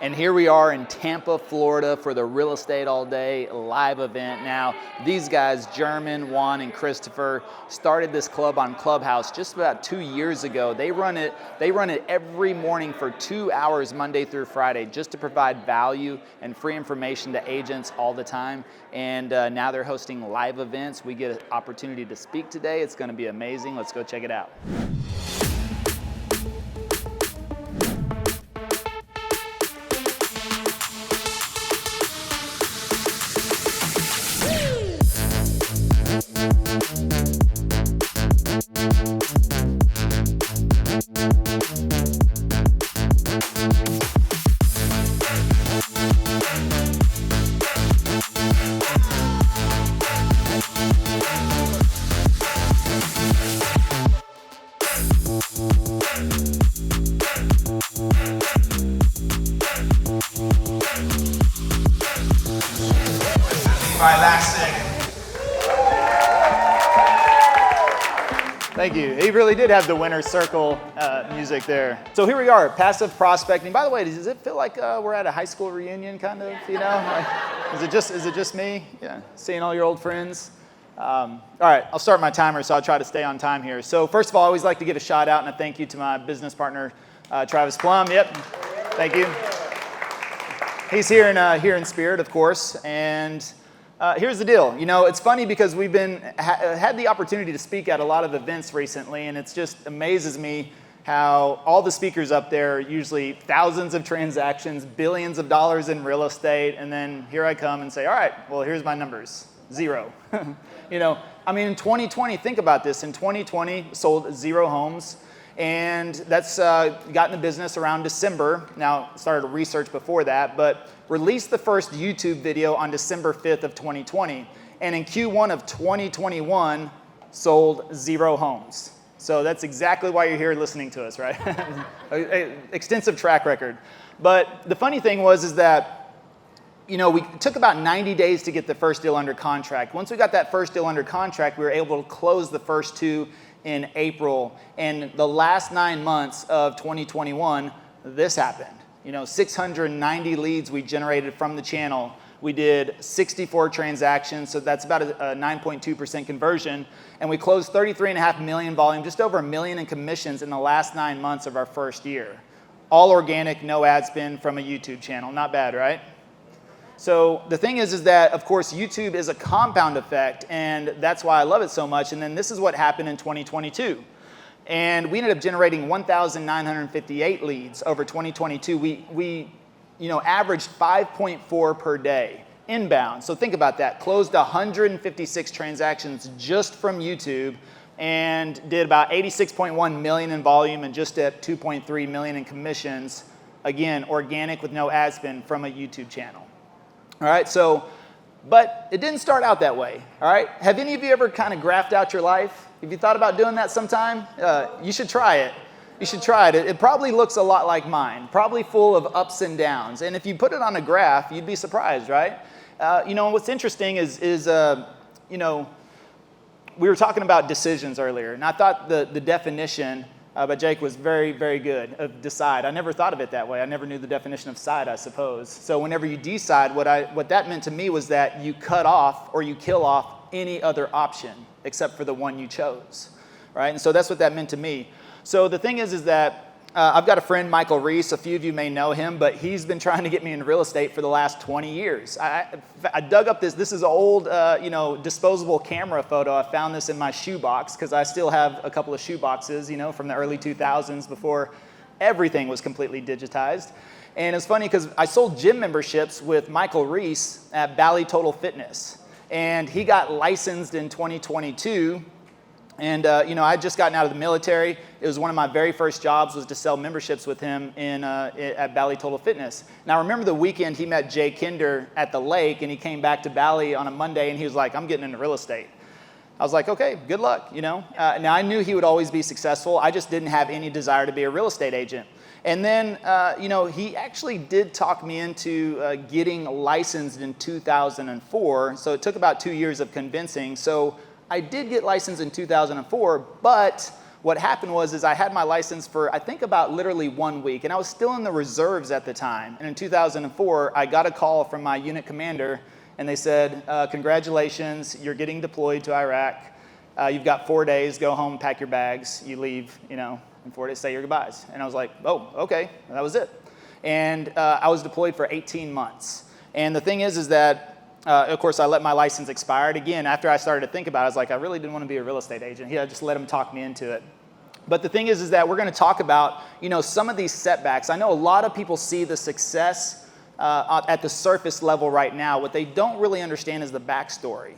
And here we are in Tampa, Florida for the Real Estate All Day live event. Now, these guys, German, Juan, and Christopher, started this club on Clubhouse just about 2 years ago. They run it every morning for 2 hours, Monday through Friday, just to provide value and free information to agents all the time. And now they're hosting live events. We get an opportunity to speak today. It's going to be amazing. Let's go check it out. Levi Lascsak. Thank you. He really did have the winner's circle music there. So here we are, passive prospecting. By the way, does it feel like we're at a high school reunion, kind of? You know, like, is it just me? Yeah, seeing all your old friends. All right, I'll start my timer, so I'll try to stay on time here. So first of all, I always like to give a shout out and a thank you to my business partner, Travis Plum. Yep, thank you. He's here in spirit, of course, and. Here's the deal. You know, it's funny because we've had the opportunity to speak at a lot of events recently, and it just amazes me how all the speakers up there are usually thousands of transactions, billions of dollars in real estate, and then here I come and say, all right, well, here's my numbers, 0. You know, I mean, in 2020, think about this. In 2020, sold 0 homes. And that's got in the business around December. Now, started research before that, but released the first YouTube video on December 5th of 2020. And in Q1 of 2021, sold 0 homes. So that's exactly why you're here listening to us, right? Extensive track record. But the funny thing is that, you know, we took about 90 days to get the first deal under contract. Once we got that first deal under contract, we were able to close the first 2 in April. And the last 9 months of 2021, this happened. You know, 690 leads we generated from the channel. We did 64 transactions, so that's about a 9.2% conversion. And we closed 33.5 million volume, just over $1 million in commissions in the last 9 months of our first year. All organic, no ad spend from a YouTube channel. Not bad, right? So the thing is that, of course, YouTube is a compound effect, and that's why I love it so much. And then this is what happened in 2022. And we ended up generating 1,958 leads over 2022. We averaged 5.4 per day inbound. So think about that. Closed 156 transactions just from YouTube and did about 86.1 million in volume and just at 2.3 million in commissions. Again, organic with no ad spend from a YouTube channel. All right, but it didn't start out that way, all right? Have any of you ever kind of graphed out your life? Have you thought about doing that sometime? You should try it. You should try it. It probably looks a lot like mine, probably full of ups and downs. And if you put it on a graph, you'd be surprised, right? You know, what's interesting is you know, we were talking about decisions earlier, and I thought the definition but Jake was very, very good of decide. I never thought of it that way. I never knew the definition of side, I suppose. So whenever you decide, what that meant to me was that you cut off or you kill off any other option except for the one you chose, right? And so that's what that meant to me. So the thing is that I've got a friend, Michael Reese. A few of you may know him, but he's been trying to get me into real estate for the last 20 years. I dug up this is an old, disposable camera photo. I found this in my shoebox because I still have a couple of shoe boxes, from the early 2000s before everything was completely digitized. And it's funny because I sold gym memberships with Michael Reese at Bally Total Fitness. And he got licensed in 2022. And, I'd just gotten out of the military. It was one of my very first jobs was to sell memberships with him at Bally Total Fitness. Now, I remember the weekend he met Jay Kinder at the lake, and he came back to Bally on a Monday, and he was like, I'm getting into real estate. I was like, okay, good luck, Now, I knew he would always be successful. I just didn't have any desire to be a real estate agent. And then, he actually did talk me into getting licensed in 2004. So it took about 2 years of convincing. So I did get licensed in 2004, but what happened is I had my license for, I think, about literally 1 week, and I was still in the reserves at the time. And in 2004, I got a call from my unit commander, and they said, congratulations, you're getting deployed to Iraq. You've got 4 days, go home, pack your bags, you leave, in 4 days, say your goodbyes. And I was like, oh, okay, that was it. And I was deployed for 18 months. And the thing is that, of course, I let my license expire. Again, after I started to think about it, I was like, I really didn't want to be a real estate agent. Yeah, just let them talk me into it. But the thing is that we're going to talk about, some of these setbacks. I know a lot of people see the success at the surface level right now. What they don't really understand is the backstory.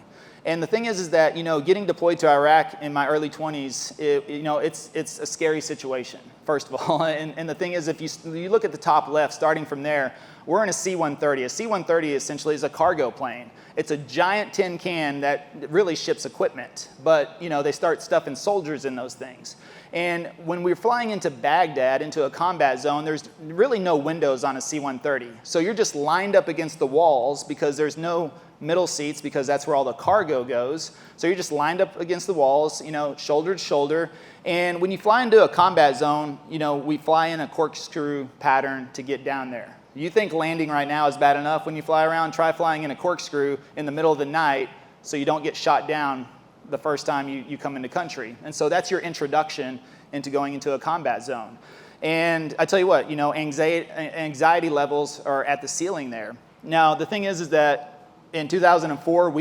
And the thing is that, getting deployed to Iraq in my early 20s, it's a scary situation, first of all. And the thing is, if you look at the top left, starting from there, we're in a C-130. A C-130 essentially is a cargo plane. It's a giant tin can that really ships equipment. But, they start stuffing soldiers in those things. And when we're flying into Baghdad, into a combat zone, there's really no windows on a C-130. So you're just lined up against the walls because there's no middle seats because that's where all the cargo goes. So you're just lined up against the walls, shoulder to shoulder. And when you fly into a combat zone, we fly in a corkscrew pattern to get down there. You think landing right now is bad enough when you fly around? Try flying in a corkscrew in the middle of the night so you don't get shot down the first time you come into country. And so that's your introduction into going into a combat zone. And I tell you what, anxiety levels are at the ceiling there. Now, the thing is that in 2004,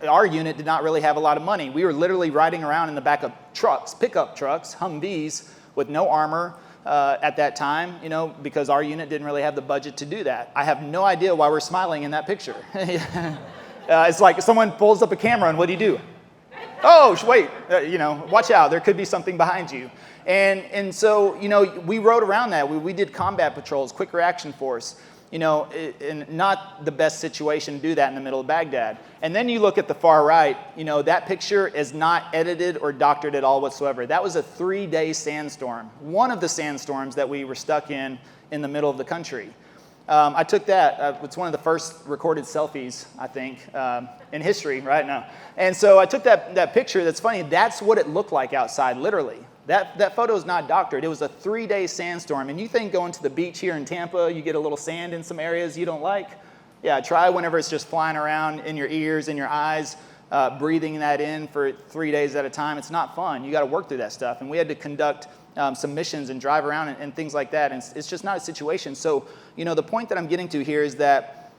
our unit did not really have a lot of money. We were literally riding around in the back of trucks, pickup trucks, Humvees, with no armor at that time, because our unit didn't really have the budget to do that. I have no idea why we're smiling in that picture. It's like someone pulls up a camera and what do? Oh, wait, watch out. There could be something behind you. And so, we rode around that. We did combat patrols, quick reaction force. And not the best situation to do that in the middle of Baghdad. And then you look at the far right, that picture is not edited or doctored at all whatsoever. That was a 3-day sandstorm, one of the sandstorms that we were stuck in the middle of the country. I took that. It's one of the first recorded selfies, I think, in history right now. And so I took that picture. That's funny. That's what it looked like outside, literally. That photo is not doctored. It was a 3-day sandstorm. And you think going to the beach here in Tampa, you get a little sand in some areas you don't like? Yeah, try whenever it's just flying around in your ears, in your eyes, breathing that in for 3 days at a time. It's not fun. You got to work through that stuff. And we had to conduct some missions and drive around and things like that. And it's just not a situation. So, the point that I'm getting to here is that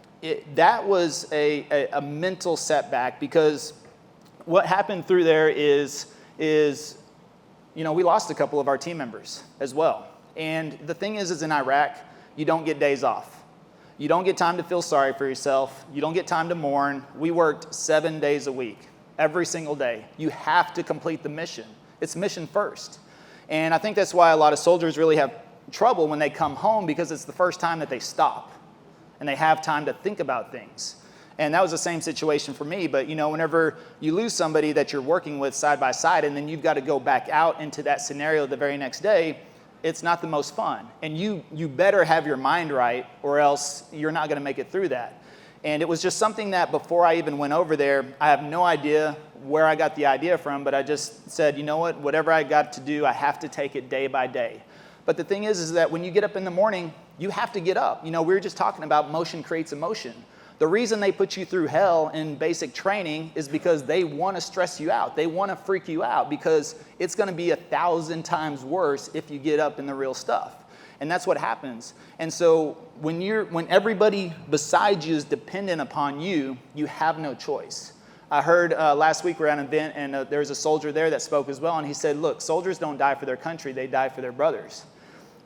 that was a mental setback, because what happened through there is we lost a couple of our team members as well. And the thing is in Iraq, you don't get days off. You don't get time to feel sorry for yourself. You don't get time to mourn. We worked 7 days a week, every single day. You have to complete the mission. It's mission first. And I think that's why a lot of soldiers really have trouble when they come home, because it's the first time that they stop and they have time to think about things. And that was the same situation for me. But, whenever you lose somebody that you're working with side by side, and then you've got to go back out into that scenario the very next day, it's not the most fun. And you better have your mind right, or else you're not going to make it through that. And it was just something that before I even went over there, I have no idea where I got the idea from, but I just said, whatever I got to do, I have to take it day by day. But the thing is that when you get up in the morning, you have to get up. We were just talking about motion creates emotion. The reason they put you through hell in basic training is because they want to stress you out. They want to freak you out, because it's going to be 1,000 times worse if you get up in the real stuff. And that's what happens. And so when everybody beside you is dependent upon you, you have no choice. I heard last week we were at an event, and there was a soldier there that spoke as well, and he said, look, soldiers don't die for their country, they die for their brothers.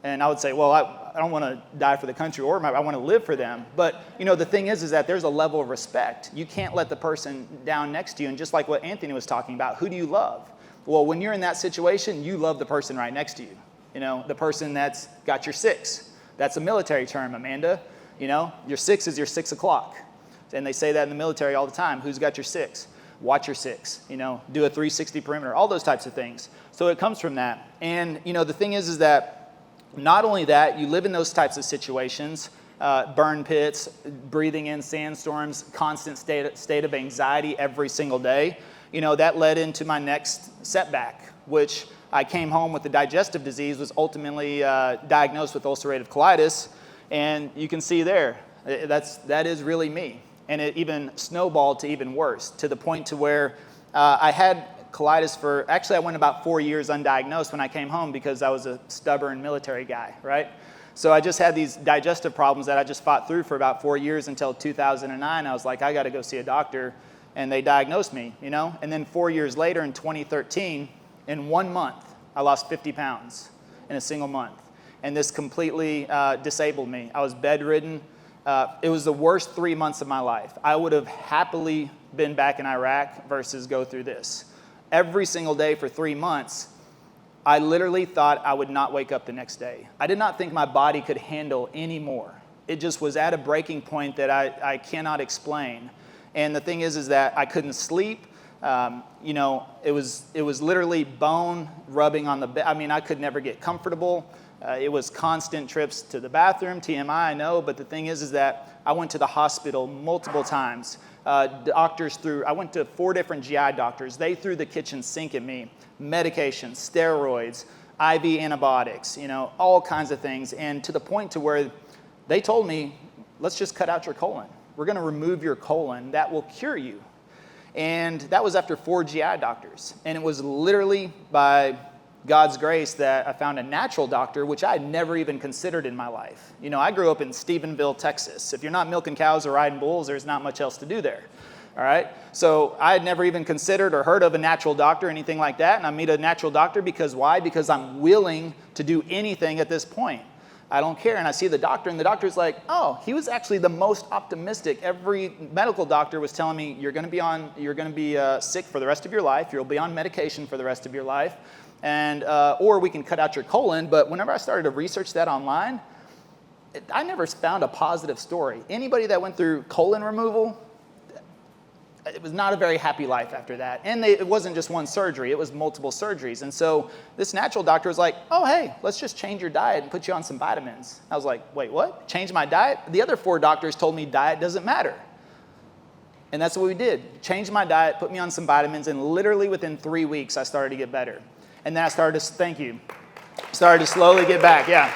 And I would say, well, I don't want to die for the country, or I want to live for them. But, the thing is that there's a level of respect. You can't let the person down next to you. And just like what Anthony was talking about, who do you love? Well, when you're in that situation, you love the person right next to you. The person that's got your 6. That's a military term, Amanda. Your 6 is your 6 o'clock. And they say that in the military all the time. Who's got your 6? Watch your 6. Do a 360 perimeter, all those types of things. So it comes from that. And, the thing is that not only that, you live in those types of situations, burn pits, breathing in sandstorms, constant state of anxiety every single day. That led into my next setback, which I came home with the digestive disease, was ultimately diagnosed with ulcerative colitis. And you can see there, that is really me. And it even snowballed to even worse, to the point to where I had colitis actually I went about 4 years undiagnosed when I came home because I was a stubborn military guy, right? So I just had these digestive problems that I just fought through for about 4 years until 2009. I was like, I got to go see a doctor. And they diagnosed me, And then 4 years later in 2013, in 1 month, I lost 50 pounds in a single month. And this completely disabled me. I was bedridden. It was the worst 3 months of my life. I would have happily been back in Iraq versus go through this. Every single day for 3 months, I literally thought I would not wake up the next day. I did not think my body could handle any more. It just was at a breaking point that I cannot explain. And the thing is that I couldn't sleep. It was literally bone rubbing on the bed. I mean, I could never get comfortable. It was constant trips to the bathroom, TMI, I know, but the thing is that I went to the hospital multiple times. I went to 4 different GI doctors. They threw the kitchen sink at me, medications, steroids, IV antibiotics, all kinds of things. And to the point to where they told me, let's just cut out your colon. We're going to remove your colon. That will cure you. And that was after 4 GI doctors. And it was literally by God's grace that I found a natural doctor, which I had never even considered in my life. I grew up in Stephenville, Texas. If you're not milking cows or riding bulls, there's not much else to do there. All right? So I had never even considered or heard of a natural doctor or anything like that. And I meet a natural doctor because why? Because I'm willing to do anything at this point. I don't care. And I see the doctor, and the doctor's like, oh, he was actually the most optimistic. Every medical doctor was telling me, you're going to be sick for the rest of your life. You'll be on medication for the rest of your life. And or we can cut out your colon. But whenever I started to research that online, I never found a positive story. Anybody that went through colon removal, it was not a very happy life after that. And it wasn't just one surgery, it was multiple surgeries. And so this natural doctor was like, oh, hey, let's just change your diet and put you on some vitamins. I was like, wait, what? Change my diet? The other 4 doctors told me diet doesn't matter. And that's what we did. Changed my diet, put me on some vitamins, and literally within 3 weeks, I started to get better. And then I started to slowly get back, yeah.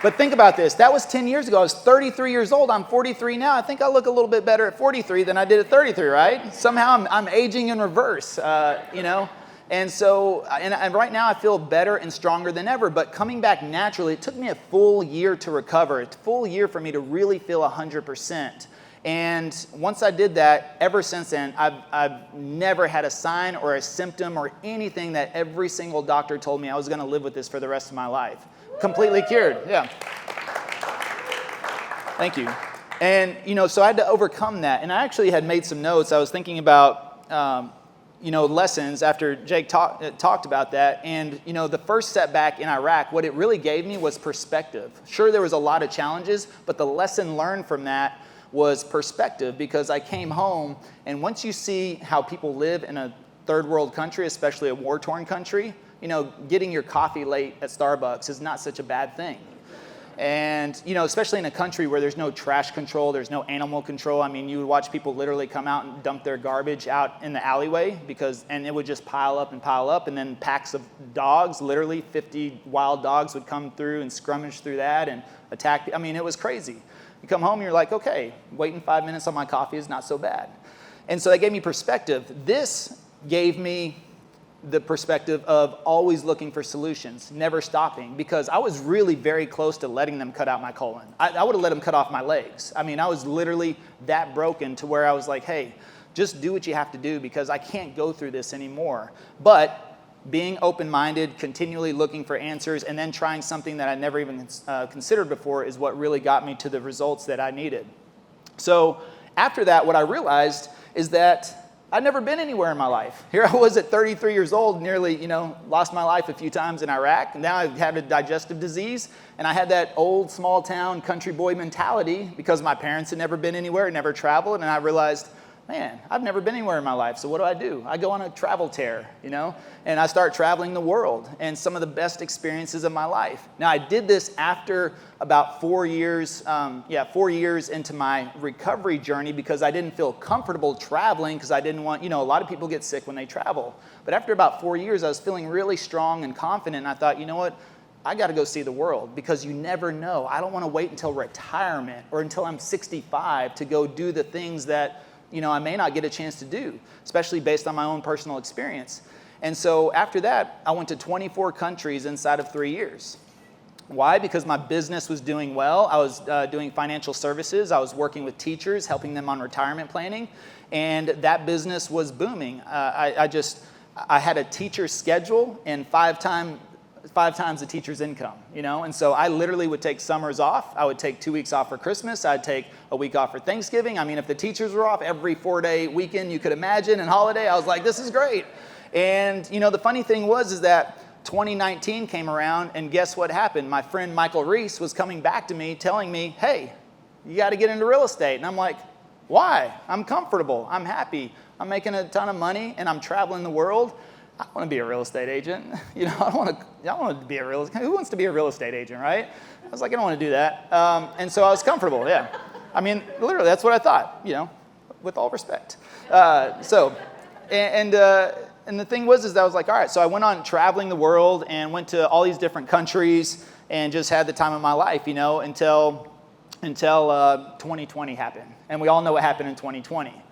But think about this. That was 10 years ago. I was 33 years old. I'm 43 now. I think I look a little bit better at 43 than I did at 33, right? Somehow I'm aging in reverse, And so, and right now I feel better and stronger than ever. But coming back naturally, it took me a full year to recover. A full year for me to really feel 100%. And once I did that, ever since then, I've never had a sign or a symptom or anything that every single doctor told me I was going to live with this for the rest of my life. Completely cured, yeah. Thank you. And, so I had to overcome that. And I actually had made some notes. I was thinking about, lessons after Jake talked about that. And, the first setback in Iraq, what it really gave me was perspective. Sure, there was a lot of challenges, but the lesson learned from that was perspective, because I came home, and once you see how people live in a third world country, especially a war-torn country, getting your coffee late at Starbucks is not such a bad thing. And, especially in a country where there's no trash control, there's no animal control. I mean, you would watch people literally come out and dump their garbage out in the alleyway and it would just pile up, and then packs of dogs, literally 50 wild dogs would come through and scrummage through that and attack. I mean, it was crazy. You come home and you're like, okay, waiting 5 minutes on my coffee is not so bad. And so that gave me perspective. This gave me the perspective of always looking for solutions, never stopping, because I was really very close to letting them cut out my colon. I would have let them cut off my legs. I mean, I was literally that broken to where I was like, hey, just do what you have to do because I can't go through this anymore. But being open-minded, continually looking for answers, and then trying something that I never even considered before is what really got me to the results that I needed. So after that, what I realized is that I'd never been anywhere in my life. Here I was at 33 years old, nearly, lost my life a few times in Iraq. Now I had a digestive disease, and I had that old small town country boy mentality because my parents had never been anywhere, never traveled, and I realized man, I've never been anywhere in my life, so what do? I go on a travel tear, and I start traveling the world, and some of the best experiences of my life. Now, I did this after about 4 years, 4 years into my recovery journey, because I didn't feel comfortable traveling, because I didn't want, a lot of people get sick when they travel. But after about 4 years, I was feeling really strong and confident, and I thought, you know what? I got to go see the world, because you never know. I don't want to wait until retirement or until I'm 65 to go do the things that I may not get a chance to do, especially based on my own personal experience. And so after that, I went to 24 countries inside of 3 years. Why? Because my business was doing well. I was doing financial services. I was working with teachers, helping them on retirement planning, and that business was booming. I had a teacher schedule and five times the teacher's income, And so I literally would take summers off. I would take 2 weeks off for Christmas. I'd take a week off for Thanksgiving. I mean, if the teachers were off every 4-day weekend you could imagine and holiday, I was like, this is great. And, the funny thing is that 2019 came around, and guess what happened? My friend Michael Reese was coming back to me telling me, hey, you got to get into real estate. And I'm like, why? I'm comfortable. I'm happy. I'm making a ton of money, and I'm traveling the world. I want to be a real estate agent. I don't want to be a real estate. Who wants to be a real estate agent, right? I was like, I don't want to do that. And so I was comfortable, yeah. I mean, literally, that's what I thought, with all respect. And the thing was, I was like, all right. So I went on traveling the world and went to all these different countries and just had the time of my life, until 2020 happened. And we all know what happened in 2020.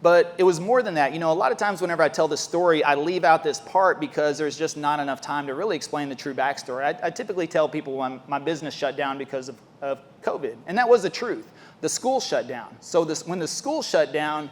But it was more than that. A lot of times whenever I tell this story, I leave out this part because there's just not enough time to really explain the true backstory. I typically tell people when my business shut down because of COVID. And that was the truth. The school shut down. So when the school shut down,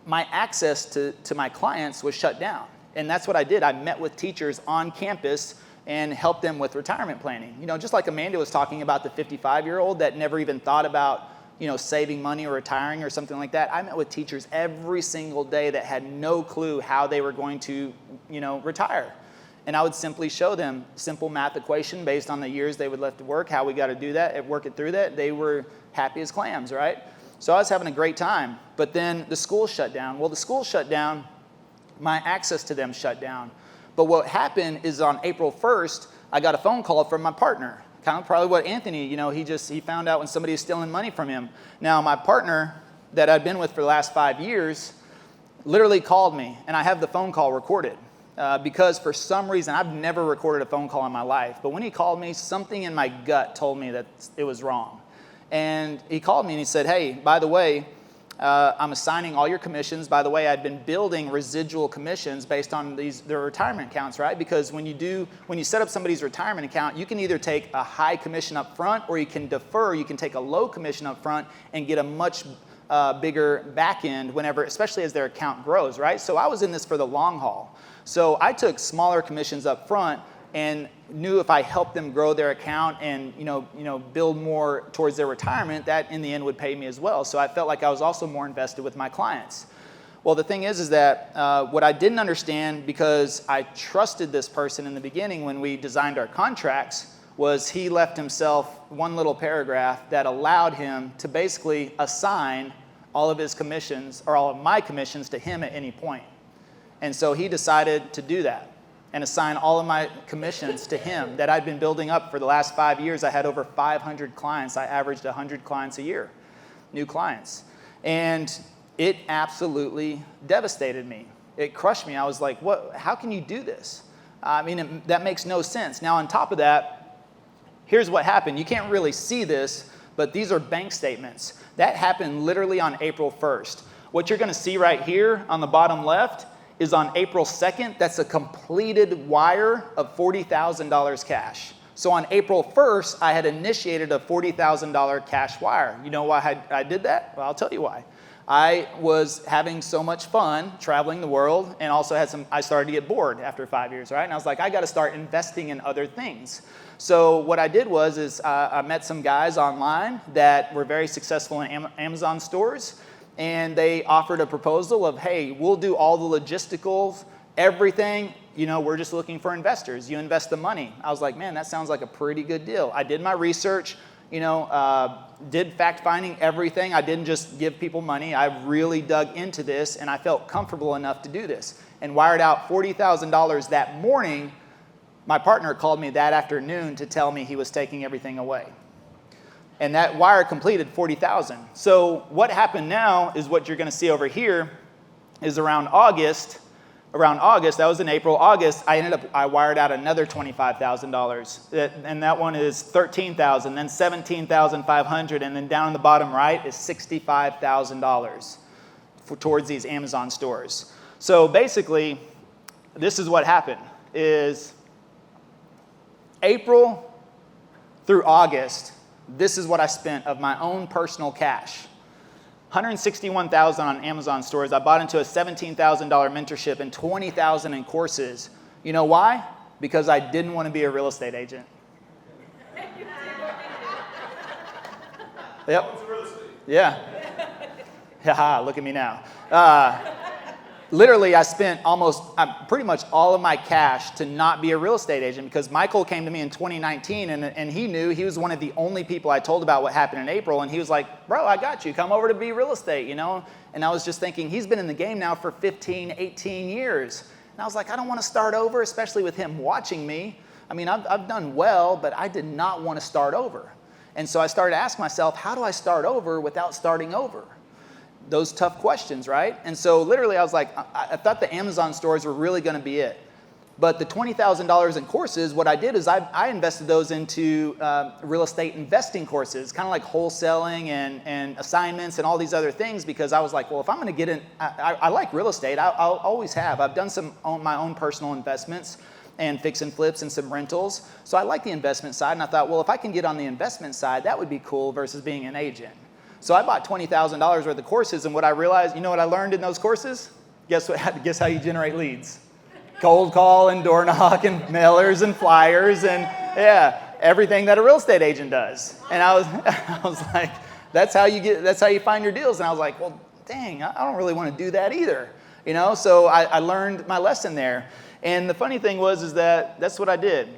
my access to my clients was shut down. And that's what I did. I met with teachers on campus and helped them with retirement planning. Just like Amanda was talking about the 55-year-old that never even thought about saving money or retiring or something like that. I met with teachers every single day that had no clue how they were going to, retire. And I would simply show them simple math equation based on the years they would left to work, how we got to do that, and work it through that. They were happy as clams, right? So I was having a great time. But then the school shut down. Well, the school shut down, my access to them shut down. But what happened is on April 1st, I got a phone call from my partner. Kind of probably what Anthony, he found out when somebody was stealing money from him. Now, my partner that I'd been with for the last 5 years literally called me, and I have the phone call recorded because for some reason, I've never recorded a phone call in my life. But when he called me, something in my gut told me that it was wrong. And he called me and he said, hey, by the way, I'm assigning all your commissions. By the way, I'd been building residual commissions based on their retirement accounts, right? Because when you set up somebody's retirement account, you can either take a high commission up front or you can defer. You can take a low commission up front and get a much bigger back end especially as their account grows, right? So I was in this for the long haul. So I took smaller commissions up front and knew if I helped them grow their account and build more towards their retirement, that in the end would pay me as well. So I felt like I was also more invested with my clients. Well, the thing is that what I didn't understand, because I trusted this person in the beginning when we designed our contracts, was he left himself one little paragraph that allowed him to basically assign all of his commissions or all of my commissions to him at any point. And so he decided to do that and assign all of my commissions to him that I'd been building up for the last 5 years. I had over 500 clients. I averaged 100 clients a year, new clients. And it absolutely devastated me. It crushed me. I was like, what? How can you do this? I mean, that makes no sense. Now, on top of that, here's what happened. You can't really see this, but these are bank statements. That happened literally on April 1st. What you're going to see right here on the bottom left is on April 2nd, that's a completed wire of $40,000 cash. So on April 1st, I had initiated a $40,000 cash wire. You know why I did that? Well, I'll tell you why. I was having so much fun traveling the world, and also I started to get bored after 5 years, right? And I was like, I got to start investing in other things. So what I did was I met some guys online that were very successful in Amazon stores, and they offered a proposal of, hey, we'll do all the logisticals, everything, we're just looking for investors. You invest the money. I was like, man, that sounds like a pretty good deal. I did my research. did fact-finding everything. I didn't just give people money. I really dug into this, and I felt comfortable enough to do this. And wired out $40,000 that morning. My partner called me that afternoon to tell me he was taking everything away. And that wire completed $40,000. So what happened now is what you're going to see over here is around August, that was in April, August, I wired out another $25,000. And that one is $13,000, then $17,500, and then down in the bottom right is $65,000 towards these Amazon stores. So basically, this is what happened, is April through August, this is what I spent of my own personal cash. $161,000 on Amazon stores. I bought into a $17,000 mentorship and $20,000 in courses. You know why? Because I didn't want to be a real estate agent. Yep. Yeah. Haha, look at me now. Literally, I spent pretty much all of my cash to not be a real estate agent because Michael came to me in 2019 and he knew he was one of the only people I told about what happened in April. And he was like, bro, I got you. Come over to be real estate, And I was just thinking, he's been in the game now for 15, 18 years. And I was like, I don't want to start over, especially with him watching me. I mean, I've done well, but I did not want to start over. And so I started to ask myself, how do I start over without starting over? Those tough questions, right? And so literally I was like, I thought the Amazon stores were really going to be it. But the $20,000 in courses, what I did is I invested those into real estate investing courses, kind of like wholesaling and assignments and all these other things, because I was like, well, if I'm going to get in, I like real estate. I'll always have. I've done my own personal investments and fix and flips and some rentals. So I like the investment side. And I thought, well, if I can get on the investment side, that would be cool versus being an agent. So I bought $20,000 worth of courses, and what I realized, you know what I learned in those courses? Guess how you generate leads? Cold call and door knock and mailers and flyers and everything that a real estate agent does. And I was like, that's how you find your deals. And I was like, well, dang, I don't really want to do that either. So I learned my lesson there. And the funny thing is that that's what I did.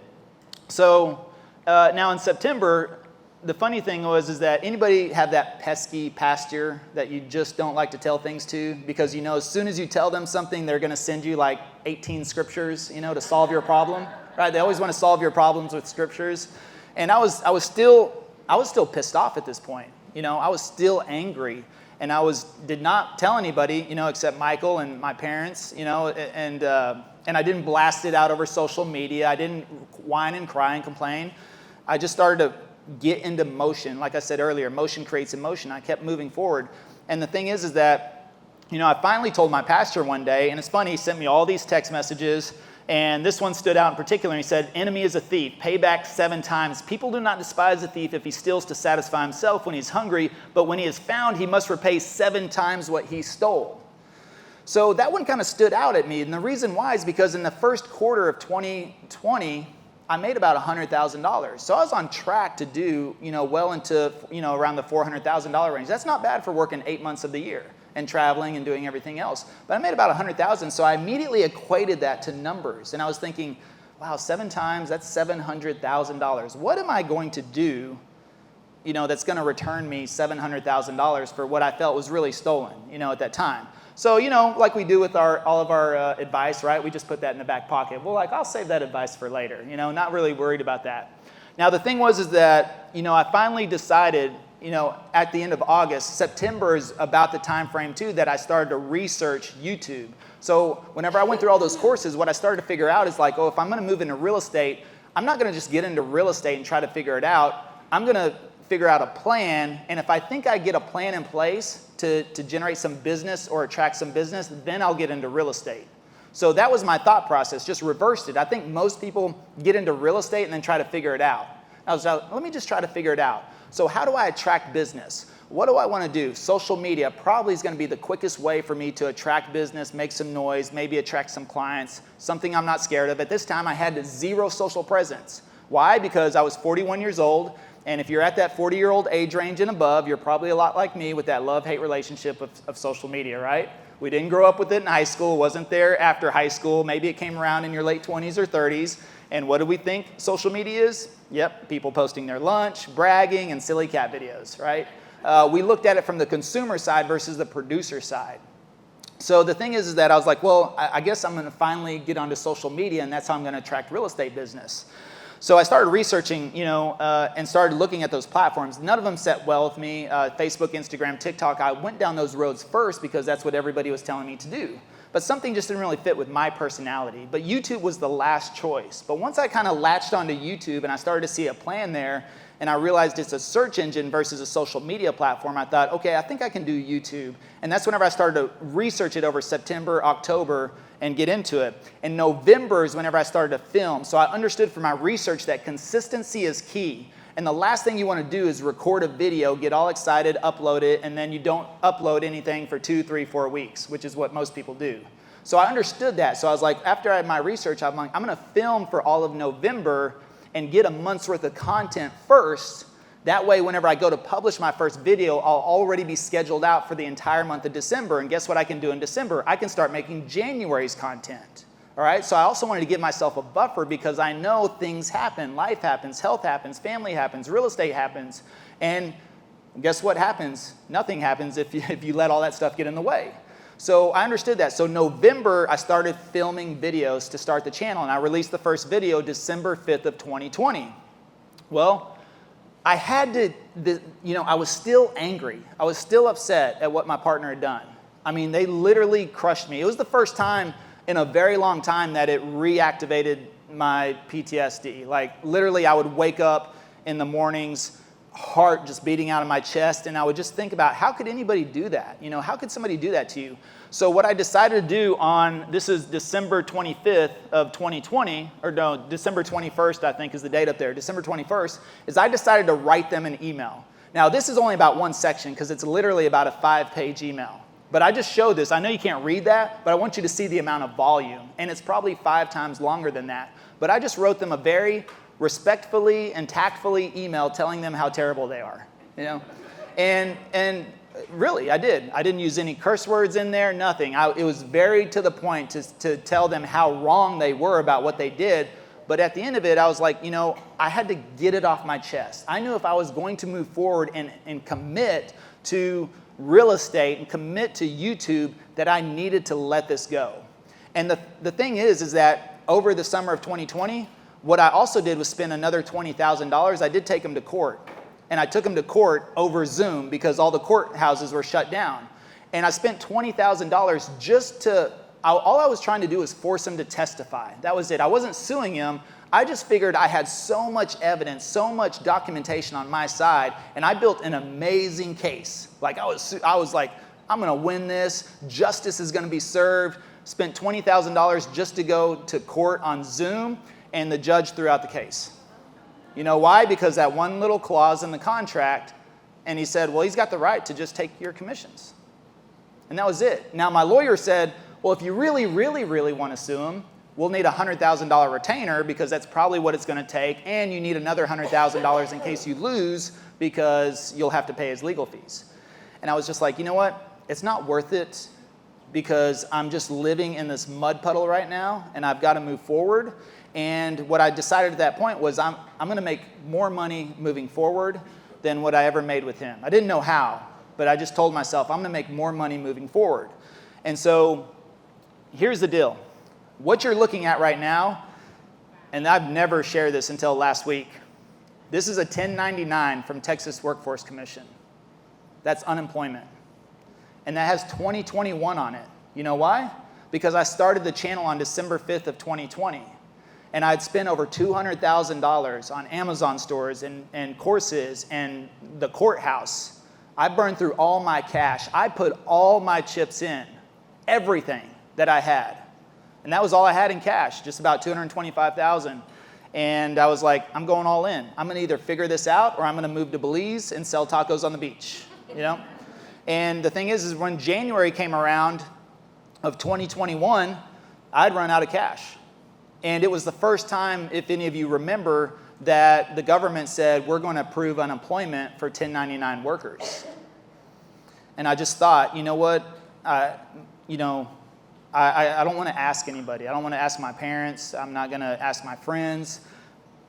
So now in September, the funny thing is that anybody have that pesky pastor that you just don't like to tell things to because as soon as you tell them something, they're going to send you like 18 scriptures, to solve your problem, right? They always want to solve your problems with scriptures. And I was still pissed off at this point. I was still angry, and did not tell anybody, except Michael and my parents, and I didn't blast it out over social media. I didn't whine and cry and complain. I just started to get into motion. Like I said earlier, motion creates emotion. I kept moving forward. And the thing is that, I finally told my pastor one day, and it's funny, he sent me all these text messages, and this one stood out in particular. He said, enemy is a thief, pay back 7 times. People do not despise a thief if he steals to satisfy himself when he's hungry, but when he is found, he must repay 7 times what he stole. So that one kind of stood out at me. And the reason why is because in the first quarter of 2020, I made about $100,000. So I was on track to do, well into, around the $400,000 range. That's not bad for working 8 months of the year and traveling and doing everything else. But I made about $100,000. So I immediately equated that to numbers. And I was thinking, wow, 7 times, that's $700,000. What am I going to do, that's going to return me $700,000 for what I felt was really stolen, at that time? So, like we do with all of our advice, right? We just put that in the back pocket. Well, I'll save that advice for later, not really worried about that. Now, the thing is that, I finally decided, at the end of August, September is about the time frame, too, that I started to research YouTube. So whenever I went through all those courses, what I started to figure out is if I'm going to move into real estate, I'm not going to just get into real estate and try to figure it out. I'm going to figure out a plan, and if I think I get a plan in place to generate some business or attract some business, then I'll get into real estate. So that was my thought process, just reversed it. I think most people get into real estate and then try to figure it out. I was like, let me just try to figure it out. So how do I attract business? What do I want to do? Social media probably is going to be the quickest way for me to attract business, make some noise, maybe attract some clients, something I'm not scared of. At this time, I had 0 social presence. Why? Because I was 41 years old. And if you're at that 40-year-old age range and above, you're probably a lot like me with that love-hate relationship of social media, right? We didn't grow up with it in high school, wasn't there after high school. Maybe it came around in your late 20s or 30s. And what do we think social media is? Yep, people posting their lunch, bragging, and silly cat videos, right? We looked at it from the consumer side versus the producer side. So the thing is that I was like, well, I guess I'm going to finally get onto social media, and that's how I'm going to attract real estate business. So I started researching, and started looking at those platforms. None of them set well with me. Facebook, Instagram, TikTok. I went down those roads first because that's what everybody was telling me to do. But something just didn't really fit with my personality. But YouTube was the last choice. But once I kind of latched onto YouTube and I started to see a plan there, and I realized it's a search engine versus a social media platform, I thought, okay, I think I can do YouTube. And that's whenever I started to research it over September, October, and get into it. And November is whenever I started to film. So I understood from my research that consistency is key. And the last thing you want to do is record a video, get all excited, upload it, and then you don't upload anything for 2, 3, 4 weeks, which is what most people do. So I understood that. So I was like, after I had my research, I'm like, I'm going to film for all of November and get a month's worth of content first. That way, whenever I go to publish my first video, I'll already be scheduled out for the entire month of December. And guess what I can do in December? I can start making January's content. All right, so I also wanted to give myself a buffer because I know things happen, life happens, health happens, family happens, real estate happens, and guess what happens? Nothing happens if you let all that stuff get in the way. So I understood that. So November, I started filming videos to start the channel, and I released the first video December 5th of 2020. Well, I had to, I was still angry. I was still upset at what my partner had done. I mean, they literally crushed me. It was the first time in a very long time that it reactivated my PTSD. Like literally I would wake up in the mornings, heart just beating out of my chest, and I would just think about how could anybody do that? How could somebody do that to you? So what I decided to do this is December 25th of 2020, or no, December 21st I think is the date up there, December 21st, is I decided to write them an email. Now this is only about one section because it's literally about a 5-page email. But I just showed this. I know you can't read that, but I want you to see the amount of volume. And it's probably 5 times longer than that. But I just wrote them a very respectfully and tactfully email telling them how terrible they are. And really, I did. I didn't use any curse words in there, nothing. It was very to the point to tell them how wrong they were about what they did. But at the end of it, I was like, I had to get it off my chest. I knew if I was going to move forward and commit to real estate and commit to YouTube that I needed to let this go. And the thing is that over the summer of 2020, what I also did was spend another $20,000. I did take them to court. And I took them to court over Zoom because all the courthouses were shut down. And I spent $20,000 just to, all I was trying to do was force him to testify. That was it. I wasn't suing him. I just figured I had so much evidence, so much documentation on my side, and I built an amazing case. Like I was like, I'm going to win this. Justice is going to be served. Spent $20,000 just to go to court on Zoom, and the judge threw out the case. You know why? Because that one little clause in the contract, and he said, well, he's got the right to just take your commissions. And that was it. Now my lawyer said, well, if you really, really, really want to sue him, we'll need a $100,000 retainer because that's probably what it's going to take, and you need another $100,000 in case you lose because you'll have to pay his legal fees. And I was just like, you know what? It's not worth it because I'm just living in this mud puddle right now, and I've got to move forward. And what I decided at that point was I'm going to make more money moving forward than what I ever made with him. I didn't know how, but I just told myself I'm going to make more money moving forward. And so here's the deal. What you're looking at right now, and I've never shared this until last week, this is a 1099 from Texas Workforce Commission. That's unemployment. And that has 2021 on it. You know why? Because I started the channel on December 5th of 2020. And I'd spent over $200,000 on Amazon stores and courses and the courthouse. I burned through all my cash. I put all my chips in, everything that I had. And that was all I had in cash, just about $225,000. And I was like, I'm going all in. I'm going to either figure this out or I'm going to move to Belize and sell tacos on the beach, And the thing is when January came around of 2021, I'd run out of cash. And it was the first time, if any of you remember, that the government said, we're going to approve unemployment for 1099 workers. And I just thought, you know what, I don't want to ask anybody. I don't want to ask my parents. I'm not going to ask my friends.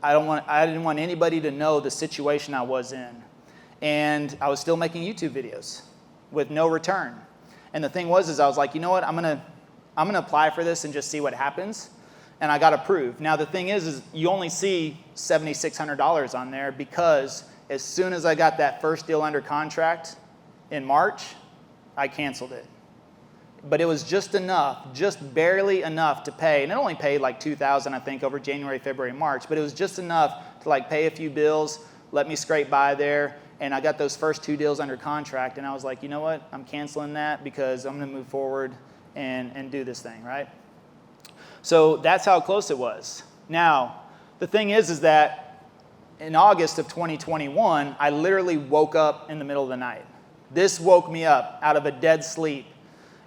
I didn't want anybody to know the situation I was in. And I was still making YouTube videos with no return. And the thing was, I was like, you know what, I'm gonna apply for this and just see what happens. And I got approved. Now the thing is you only see $7,600 on there because as soon as I got that first deal under contract in March, I canceled it. But it was just enough, just barely enough to pay. And it only paid like $2,000, I think, over January, February, March. But it was just enough to like pay a few bills, let me scrape by there. And I got those first 2 deals under contract. And I was like, you know what? I'm canceling that because I'm going to move forward and do this thing, right? So that's how close it was. Now, the thing is that in August of 2021, I literally woke up in the middle of the night. This woke me up out of a dead sleep.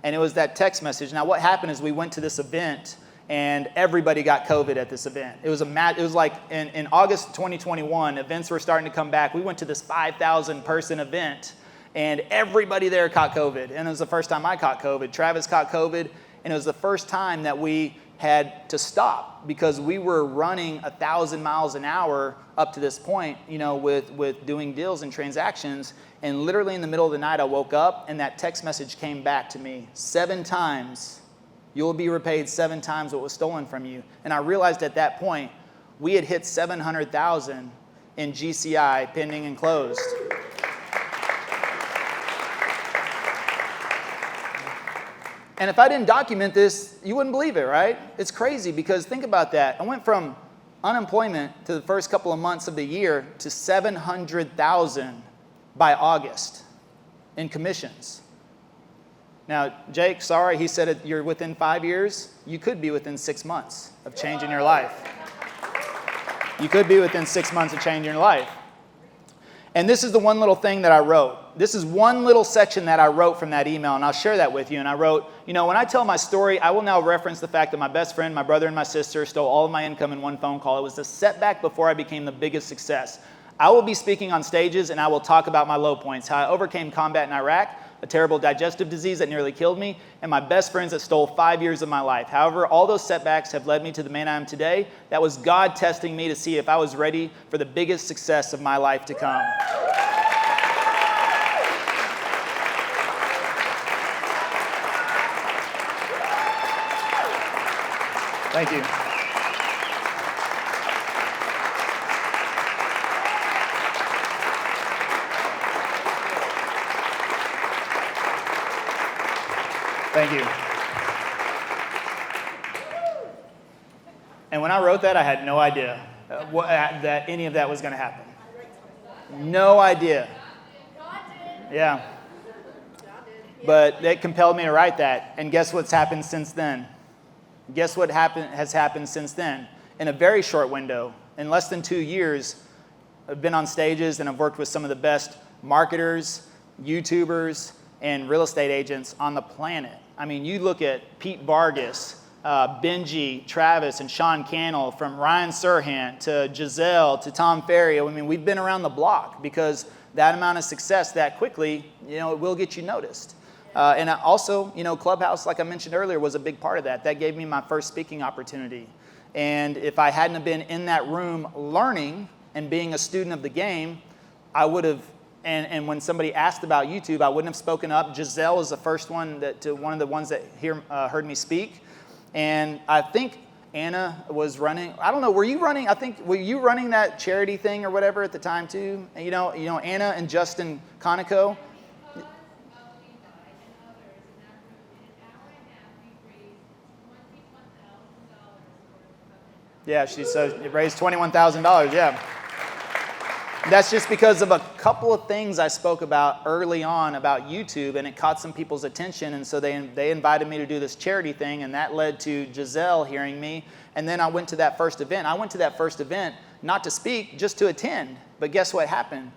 And it was that text message. Now, what happened is we went to this event, and everybody got COVID at this event. It was like in August 2021, events were starting to come back. We went to this 5,000 person event, and everybody there caught COVID. And it was the first time I caught COVID. Travis caught COVID, and it was the first time that we had to stop because we were running 1,000 miles an hour up to this point, with doing deals and transactions. And literally in the middle of the night, I woke up and that text message came back to me 7 times. You will be repaid 7 times what was stolen from you. And I realized at that point, we had hit 700,000 in GCI pending and closed. And if I didn't document this, you wouldn't believe it, right? It's crazy because think about that. I went from unemployment to the first couple of months of the year to 700,000 by August in commissions. Now, Jake, sorry, he said you're within 5 years. You could be within 6 months of changing your life. You could be within 6 months of changing your life. And this is the one little thing that I wrote. This is one little section that I wrote from that email, and I'll share that with you. And I wrote, when I tell my story, I will now reference the fact that my best friend, my brother, and my sister stole all of my income in one phone call. It was a setback before I became the biggest success. I will be speaking on stages, and I will talk about my low points, how I overcame combat in Iraq, a terrible digestive disease that nearly killed me, and my best friends that stole 5 years of my life. However, all those setbacks have led me to the man I am today. That was God testing me to see if I was ready for the biggest success of my life to come. Thank you. Thank you. And when I wrote that, I had no idea that any of that was going to happen. No idea. Yeah. But it compelled me to write that. And guess what's happened since then? Guess what has happened since then? In a very short window, in less than 2 years, I've been on stages and I've worked with some of the best marketers, YouTubers, and real estate agents on the planet. I mean, you look at Pete Vargas, Benji, Travis, and Sean Cannell, from Ryan Serhant to Giselle to Tom Ferry. I mean, we've been around the block because that amount of success that quickly, it will get you noticed. And also, Clubhouse, like I mentioned earlier, was a big part of that. That gave me my first speaking opportunity. And if I hadn't have been in that room learning and being a student of the game, I would have. And when somebody asked about YouTube, I wouldn't have spoken up. Giselle was the first one one of the ones that heard me speak. And I think Anna was running. I don't know. Were you running? Were you running that charity thing or whatever at the time too? Anna and Justin Conoco. Yeah, she raised $21,000. Yeah. That's just because of a couple of things I spoke about early on about YouTube, and it caught some people's attention, and so they invited me to do this charity thing, and that led to Giselle hearing me, and then I went to that first event. I went to that first event not to speak, just to attend, but guess what happened?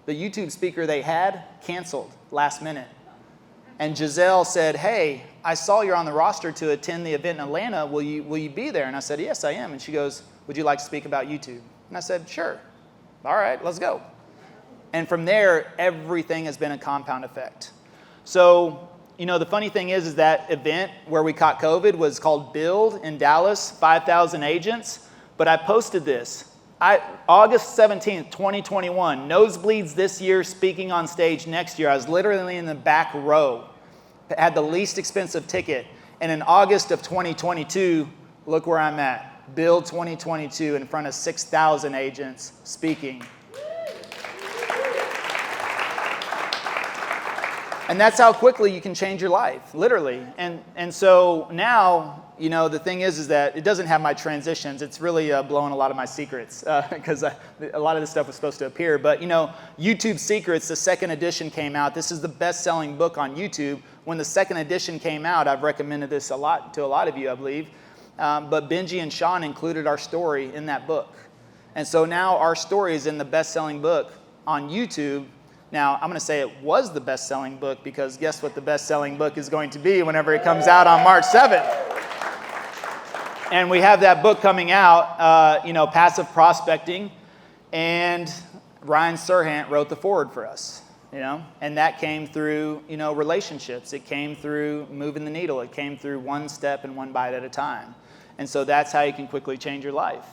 The YouTube speaker they had canceled last minute, and Giselle said, "Hey, I saw you're on the roster to attend the event in Atlanta. Will you be there?" And I said, "Yes, I am." And she goes, "Would you like to speak about YouTube?" And I said, "Sure." All right, let's go. And from there, everything has been a compound effect. So, the funny thing is that event where we caught COVID was called Build in Dallas, 5,000 agents. But I posted this. August 17th, 2021, nosebleeds this year, speaking on stage next year. I was literally in the back row, had the least expensive ticket. And in August of 2022, look where I'm at. Build 2022 in front of 6,000 agents speaking. And that's how quickly you can change your life, literally. And so now, you know, the thing is that it doesn't have my transitions. It's really blowing a lot of my secrets because a lot of this stuff was supposed to appear. But, you know, YouTube Secrets, the second edition came out. This is the best-selling book on YouTube. When the second edition came out, I've recommended this to a lot of you, I believe. But Benji and Sean included our story in that book. And so now our story is in the best-selling book on YouTube. Now, I'm going to say it was the best-selling book because guess what the best-selling book is going to be whenever it comes out on March 7th. And we have that book coming out, you know, Passive Prospecting, and Ryan Serhant wrote the foreword for us, you know, and that came through, you know, relationships. It came through moving the needle. It came through one step and one bite at a time. And so that's how you can quickly change your life.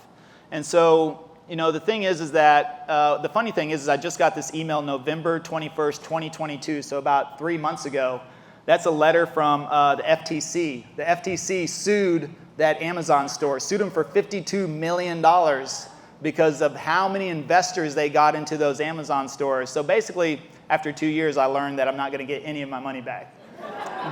And so, you know, the thing is that, the funny thing is I just got this email November 21st, 2022, so about 3 months ago. That's a letter from the FTC. The FTC sued that Amazon store, sued them for $52 million because of how many investors they got into those Amazon stores. So basically, after 2 years, I learned that I'm not going to get any of my money back.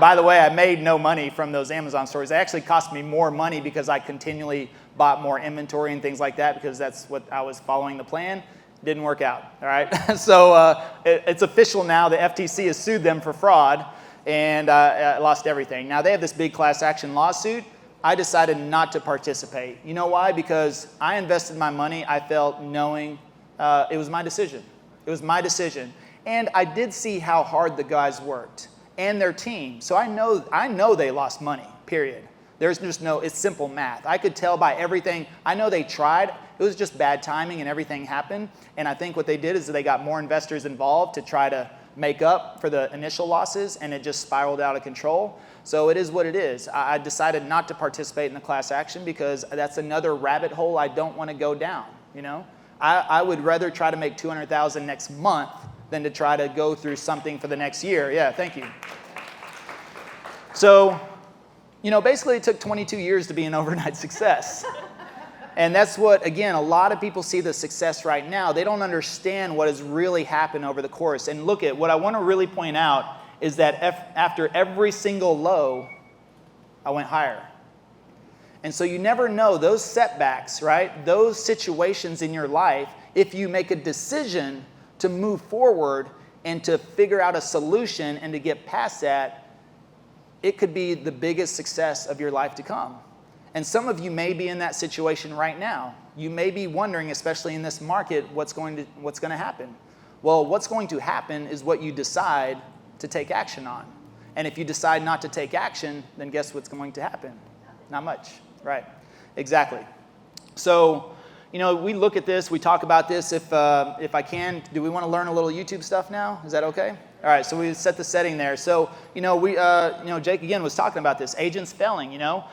By the way, I made no money from those Amazon stores. They actually cost me more money because I continually bought more inventory and things like that because that's what I was following the plan. Didn't work out, all right? So it's official now. The FTC has sued them for fraud, and I lost everything. Now, they have this big class action lawsuit. I decided not to participate. You know why? Because I invested my money, I felt knowing it was my decision. It was my decision. And I did see how hard the guys worked and their team. So I know they lost money, period. There's just no, it's simple math. I could tell by everything. I know they tried. It was just bad timing and everything happened. And I think what they did is they got more investors involved to try to make up for the initial losses, and it just spiraled out of control. So it is what it is. I decided not to participate in the class action because that's another rabbit hole I don't want to go down, you know? I would rather try to make $200,000 next month than to try to go through something for the next year. Yeah, thank you. So, you know, basically it took 22 years to be an overnight success. And that's what, again, a lot of people see the success right now. They don't understand what has really happened over the course. And look at what I want to really point out is that after every single low, I went higher. And so you never know those setbacks, right? Those situations in your life, if you make a decision to move forward and to figure out a solution and to get past that, it could be the biggest success of your life to come. And some of you may be in that situation right now. You may be wondering, especially in this market, what's going to happen. Well, what's going to happen is what you decide to take action on. And if you decide not to take action, then guess what's going to happen? Not much, right? Exactly. So, you know, we look at this, we talk about this. If I can, do we want to learn a little YouTube stuff now? Is that okay? All right, so we set the setting there. So, you know, Jake again was talking about this. Agents failing, you know.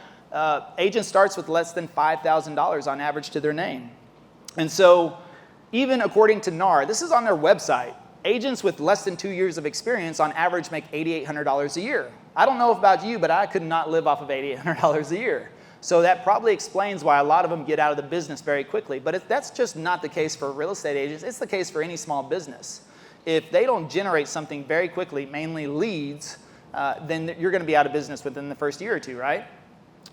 Agent starts with less than $5,000 on average to their name. And so even according to NAR, this is on their website, agents with less than 2 years of experience on average make $8,800 a year. I don't know about you, but I could not live off of $8,800 a year. So that probably explains why a lot of them get out of the business very quickly. But that's just not the case for real estate agents. It's the case for any small business. If they don't generate something very quickly, mainly leads, then you're going to be out of business within the first year or two, right?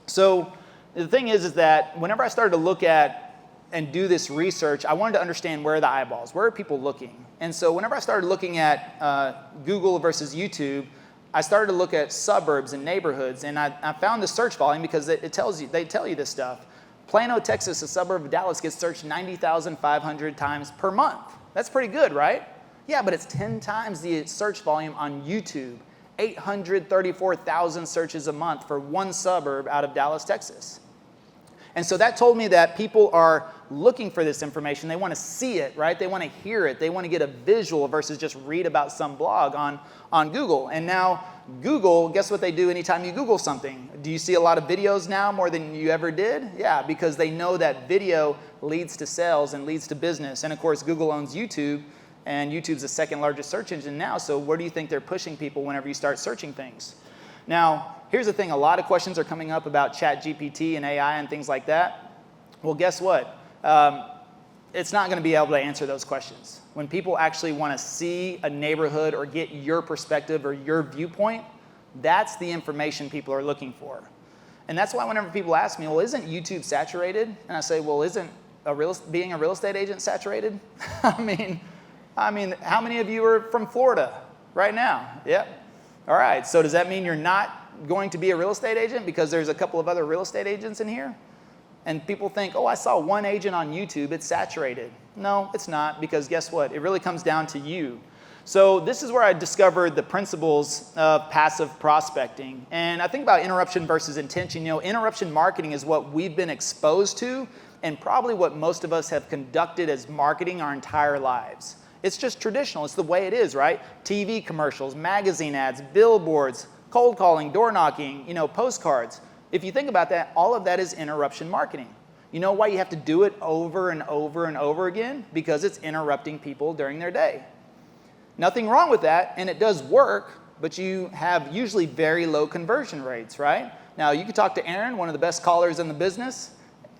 So the thing is that whenever I started to look at and do this research, I wanted to understand where are the eyeballs, where are people looking? And so whenever I started looking at Google versus YouTube, I started to look at suburbs and neighborhoods, and I found the search volume because they tell you this stuff. Plano, Texas, a suburb of Dallas, gets searched 90,500 times per month. That's pretty good, right? Yeah, but it's 10 times the search volume on YouTube. 834,000 searches a month for one suburb out of Dallas, Texas. And so that told me that people are looking for this information. They want to see it, right? They want to hear it. They want to get a visual versus just read about some blog on Google. And now Google, guess what they do anytime you Google something? Do you see a lot of videos now more than you ever did? Yeah, because they know that video leads to sales and leads to business. And of course, Google owns YouTube, and YouTube's the second largest search engine now. So where do you think they're pushing people whenever you start searching things? Now, here's the thing. A lot of questions are coming up about ChatGPT and AI and things like that. Well, guess what? It's not going to be able to answer those questions. When people actually want to see a neighborhood or get your perspective or your viewpoint, that's the information people are looking for. And that's why whenever people ask me, well, isn't YouTube saturated? And I say, well, isn't being a real estate agent saturated? I mean, how many of you are from Florida right now? Yep. All right, so does that mean you're not going to be a real estate agent because there's a couple of other real estate agents in here? And people think, oh, I saw one agent on YouTube, it's saturated. No, it's not, because guess what? It really comes down to you. So this is where I discovered the principles of passive prospecting. And I think about interruption versus intention. You know, interruption marketing is what we've been exposed to and probably what most of us have conducted as marketing our entire lives. It's just traditional. It's the way it is, right? TV commercials, magazine ads, billboards, cold calling, door knocking, postcards. If you think about that, all of that is interruption marketing. You know why you have to do it over and over and over again? Because it's interrupting people during their day. Nothing wrong with that, and it does work, but you have usually very low conversion rates, right? Now, you could talk to Aaron, one of the best callers in the business.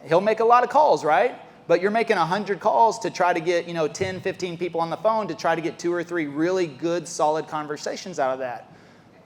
He'll make a lot of calls, right? But you're making 100 calls to try to get 10, 15 people on the phone to try to get 2 or 3 really good, solid conversations out of that.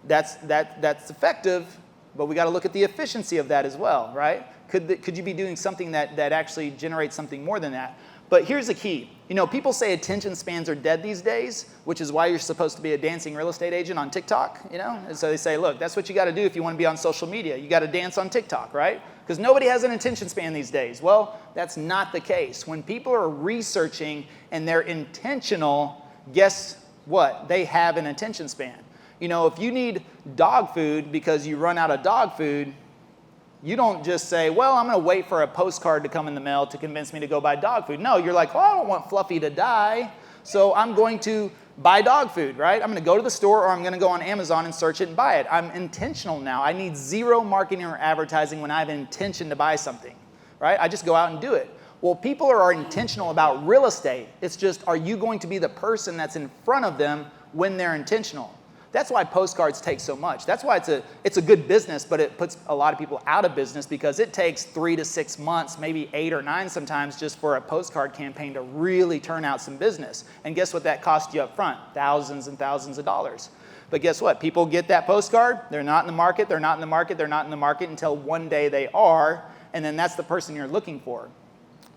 That's effective, but we got to look at the efficiency of that as well, right? Could you be doing something that actually generates something more than that? But here's the key. People say attention spans are dead these days, which is why you're supposed to be a dancing real estate agent on TikTok, And so they say, look, that's what you got to do if you want to be on social media. You got to dance on TikTok, right? Because nobody has an attention span these days. Well, that's not the case. When people are researching and they're intentional, guess what? They have an attention span. If you need dog food because you run out of dog food, you don't just say, well, I'm going to wait for a postcard to come in the mail to convince me to go buy dog food. No, you're like, well, I don't want Fluffy to die, so I'm going to buy dog food, right? I'm going to go to the store, or I'm going to go on Amazon and search it and buy it. I'm intentional now. I need zero marketing or advertising when I have an intention to buy something, right? I just go out and do it. Well, people are intentional about real estate. It's just, are you going to be the person that's in front of them when they're intentional? That's why postcards take so much. That's why it's a good business, but it puts a lot of people out of business because it takes 3 to 6 months, maybe 8 or 9 sometimes, just for a postcard campaign to really turn out some business. And guess what that costs you up front? Thousands and thousands of dollars. But guess what? People get that postcard, they're not in the market, they're not in the market, they're not in the market until one day they are, and then that's the person you're looking for.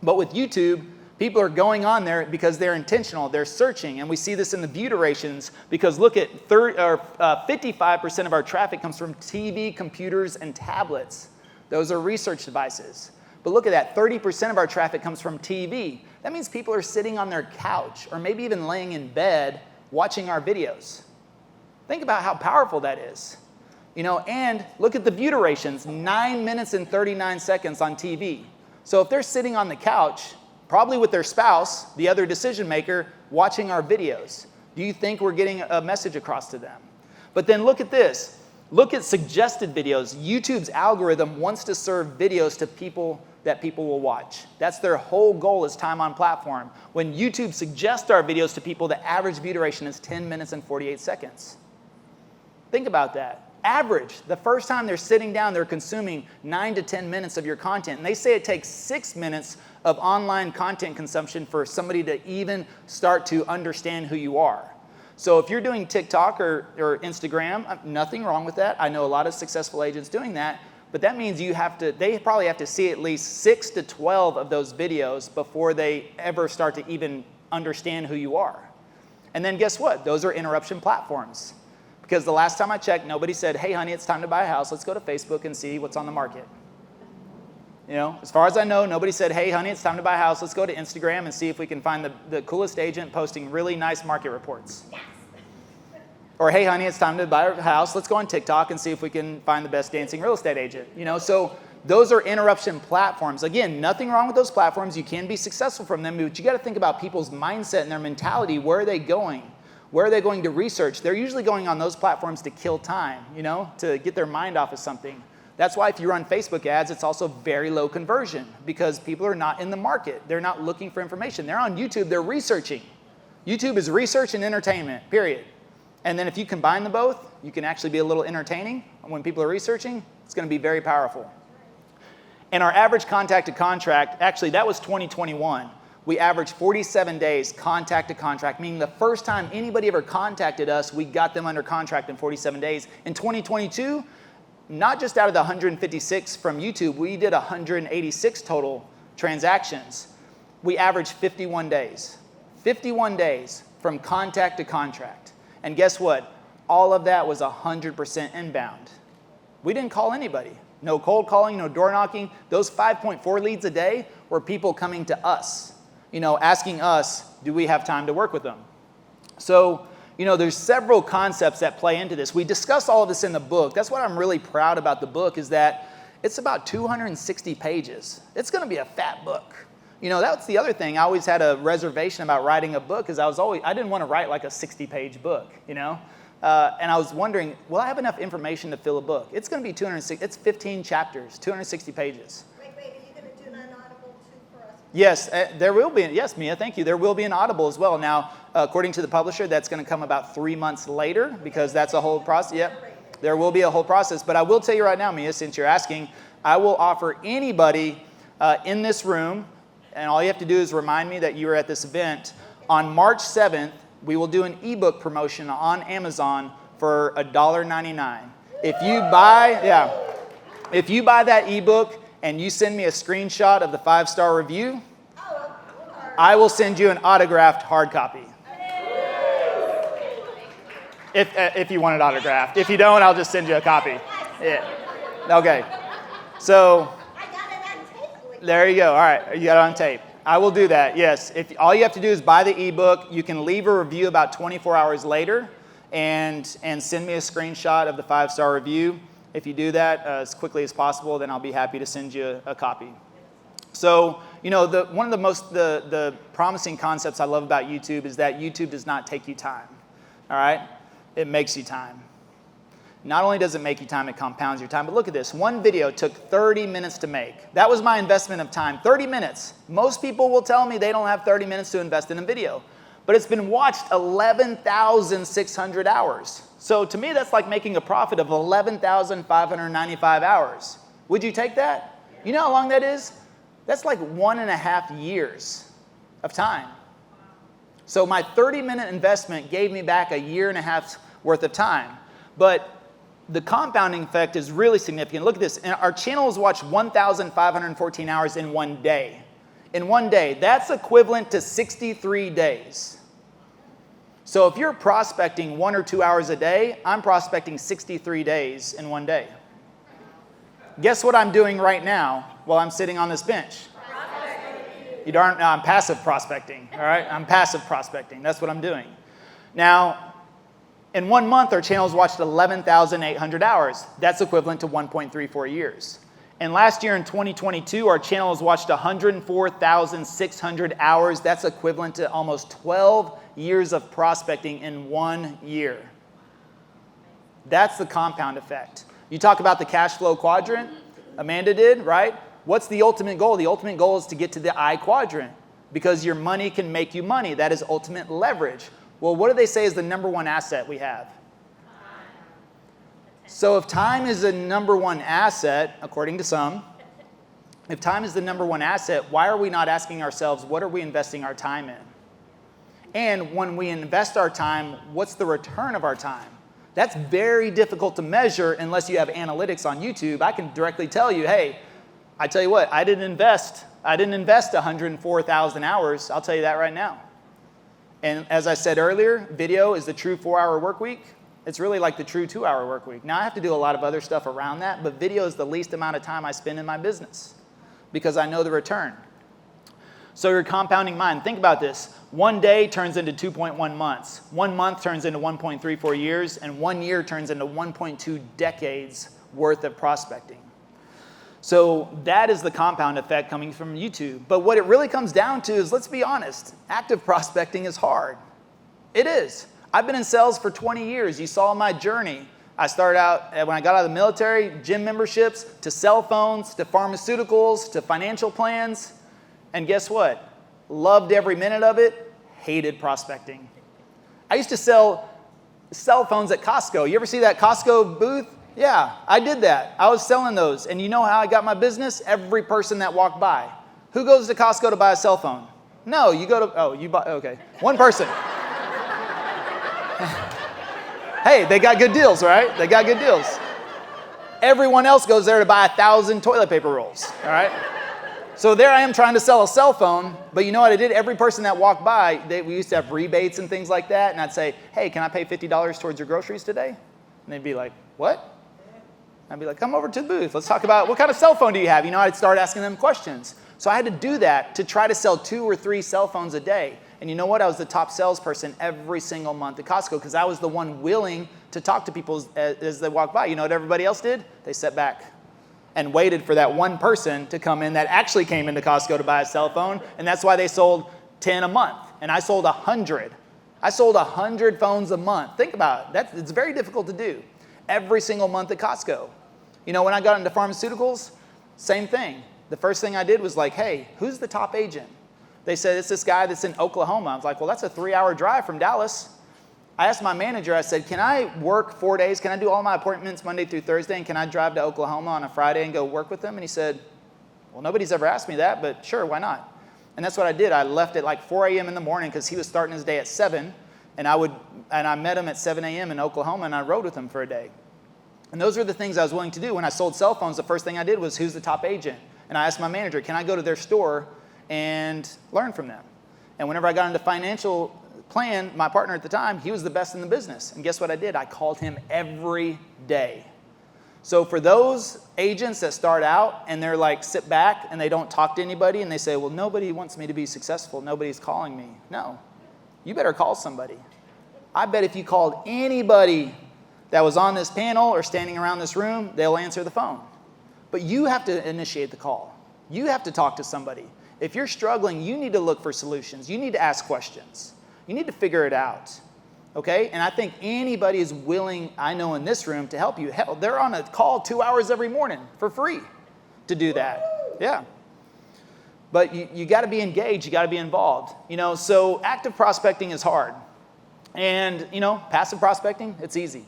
But with YouTube, people are going on there because they're intentional. They're searching, and we see this in the view durations because look at 55% of our traffic comes from TV, computers, and tablets. Those are research devices. But look at that, 30% of our traffic comes from TV. That means people are sitting on their couch or maybe even laying in bed watching our videos. Think about how powerful that is. And look at the view durations, 9 minutes and 39 seconds on TV. So if they're sitting on the couch, probably with their spouse, the other decision maker, watching our videos, do you think we're getting a message across to them? But then look at this. Look at suggested videos. YouTube's algorithm wants to serve videos to people that people will watch. That's their whole goal is time on platform. When YouTube suggests our videos to people, the average view duration is 10 minutes and 48 seconds. Think about that. Average. The first time they're sitting down, they're consuming 9 to 10 minutes of your content. And they say it takes 6 minutes of online content consumption for somebody to even start to understand who you are. So if you're doing TikTok or Instagram, nothing wrong with that. I know a lot of successful agents doing that, but that means they probably have to see at least 6 to 12 of those videos before they ever start to even understand who you are. And then guess what? Those are interruption platforms. Because the last time I checked, nobody said, hey, honey, it's time to buy a house. Let's go to Facebook and see what's on the market. As far as I know, nobody said, hey, honey, it's time to buy a house. Let's go to Instagram and see if we can find the coolest agent posting really nice market reports. Yes. Or, hey, honey, it's time to buy a house. Let's go on TikTok and see if we can find the best dancing real estate agent. So Those are interruption platforms. Again, nothing wrong with those platforms. You can be successful from them, but you got to think about people's mindset and their mentality. Where are they going? Where are they going to research? They're usually going on those platforms to kill time, to get their mind off of something. That's why if you run Facebook ads, it's also very low conversion because people are not in the market. They're not looking for information. They're on YouTube. They're researching. YouTube is research and entertainment, period. And then if you combine the both, you can actually be a little entertaining. When people are researching, it's going to be very powerful. And our average contact to contract, actually that was 2021. We averaged 47 days contact to contract, meaning the first time anybody ever contacted us, we got them under contract in 47 days. In 2022, not just out of the 156 from YouTube, we did 186 total transactions. We averaged 51 days. 51 days from contact to contract. And guess what? All of that was 100% inbound. We didn't call anybody. No cold calling, no door knocking. Those 5.4 leads a day were people coming to us, asking us, do we have time to work with them? So, there's several concepts that play into this. We discuss all of this in the book. That's what I'm really proud about the book is that it's about 260 pages. It's going to be a fat book. That's the other thing. I always had a reservation about writing a book because I didn't want to write like a 60-page book, And I was wondering, will I have enough information to fill a book? It's going to be 260. It's 15 chapters, 260 pages. Wait, are you going to do an audible too for us? Yes, there will be. Yes, Mia, thank you. There will be an audible as well. Now, according to the publisher, that's going to come about 3 months later because that's a whole process. Yep, there will be a whole process. But I will tell you right now, Mia, since you're asking, I will offer anybody in this room, and all you have to do is remind me that you were at this event, on March 7th, we will do an ebook promotion on Amazon for $1.99. If you buy that ebook and you send me a screenshot of the 5-star review, I will send you an autographed hard copy. If you want it autographed. If you don't, I'll just send you a copy. Yeah. Okay. So there you go. All right. You got it on tape. I will do that, yes. If all you have to do is buy the ebook, you can leave a review about 24 hours later and send me a screenshot of the 5-star review. If you do that as quickly as possible, then I'll be happy to send you a copy. So, one of the most promising concepts I love about YouTube is that YouTube does not take you time. All right? It makes you time. Not only does it make you time, it compounds your time. But look at this. One video took 30 minutes to make. That was my investment of time. 30 minutes. Most people will tell me they don't have 30 minutes to invest in a video. But it's been watched 11,600 hours. So to me, that's like making a profit of 11,595 hours. Would you take that? You know how long that is? That's like 1.5 years of time. So my 30-minute investment gave me back 1.5 years worth of time. But the compounding effect is really significant. Look at this. Our channel has watched 1,514 hours in one day. In one day. That's equivalent to 63 days. So if you're prospecting 1 or 2 hours a day, I'm prospecting 63 days in one day. Guess what I'm doing right now while I'm sitting on this bench? You darn, no, I'm passive prospecting, all right? I'm passive prospecting. That's what I'm doing. Now, in 1 month, our channel's watched 11,800 hours. That's equivalent to 1.34 years. And last year in 2022, our channel has watched 104,600 hours. That's equivalent to almost 12 years of prospecting in 1 year. That's the compound effect. You talk about the cash flow quadrant, Amanda did, right? What's the ultimate goal? The ultimate goal is to get to the I quadrant because your money can make you money. That is ultimate leverage. Well, what do they say is the number one asset we have? So if time is the number one asset, according to some, if time is the number one asset, why are we not asking ourselves, what are we investing our time in? And when we invest our time, what's the return of our time? That's very difficult to measure unless you have analytics on YouTube. I can directly tell you, hey, I tell you what, I didn't invest 104,000 hours. I'll tell you that right now. And as I said earlier, video is the true 4-hour work week. It's really like the true 2-hour work week. Now I have to do a lot of other stuff around that, but video is the least amount of time I spend in my business because I know the return. So your compounding mind, think about this. 1 day turns into 2.1 months. 1 month turns into 1.34 years, and 1 year turns into 1.2 decades worth of prospecting. So that is the compound effect coming from YouTube. But what it really comes down to is, let's be honest, active prospecting is hard. It is. I've been in sales for 20 years. You saw my journey. I started out, when I got out of the military, gym memberships, to cell phones, to pharmaceuticals, to financial plans. And guess what? Loved every minute of it, hated prospecting. I used to sell cell phones at Costco. You ever see that Costco booth? Yeah, I did that. I was selling those. And you know how I got my business? Every person that walked by. Who goes to Costco to buy a cell phone? No, you go to, oh, you buy, okay. One person. Hey, they got good deals, right? They got good deals. Everyone else goes there to buy 1,000 toilet paper rolls, all right? So there I am trying to sell a cell phone, but you know what I did? Every person that walked by, we used to have rebates and things like that, and I'd say, hey, can I pay $50 towards your groceries today? And they'd be like, what? I'd be like, come over to the booth. Let's talk about what kind of cell phone do you have? You know, I'd start asking them questions. So I had to do that to try to sell 2 or 3 cell phones a day. And you know what? I was the top salesperson every single month at Costco because I was the one willing to talk to people as they walked by. You know what everybody else did? They sat back and waited for that one person to come in that actually came into Costco to buy a cell phone. And that's why they sold 10 a month. And I sold 100. I sold 100 phones a month. Think about it. It's very difficult to do. Every single month at Costco. You know, when I got into pharmaceuticals, same thing. The first thing I did was like, hey, who's the top agent? They said, it's this guy that's in Oklahoma. I was like, well, that's a 3-hour drive from Dallas. I asked my manager, I said, can I work 4 days? Can I do all my appointments Monday through Thursday? And can I drive to Oklahoma on a Friday and go work with them? And he said, well, nobody's ever asked me that, but sure, why not? And that's what I did. I left at like 4 a.m. in the morning because he was starting his day at 7. And I met him at 7 a.m. in Oklahoma, and I rode with him for a day. And those are the things I was willing to do. When I sold cell phones, the first thing I did was, who's the top agent? And I asked my manager, can I go to their store and learn from them? And whenever I got into financial plan, my partner at the time, he was the best in the business. And guess what I did? I called him every day. So for those agents that start out and they're like, sit back and they don't talk to anybody and they say, well, nobody wants me to be successful. Nobody's calling me. No, you better call somebody. I bet if you called anybody that was on this panel or standing around this room, they'll answer the phone. But you have to initiate the call. You have to talk to somebody. If you're struggling, you need to look for solutions. You need to ask questions. You need to figure it out, okay? And I think anybody is willing, I know in this room, to help you. Hell, they're on a call 2 hours every morning for free to do that. Yeah. But you got to be engaged. You got to be involved. You know, so active prospecting is hard. And, you know, passive prospecting, it's easy.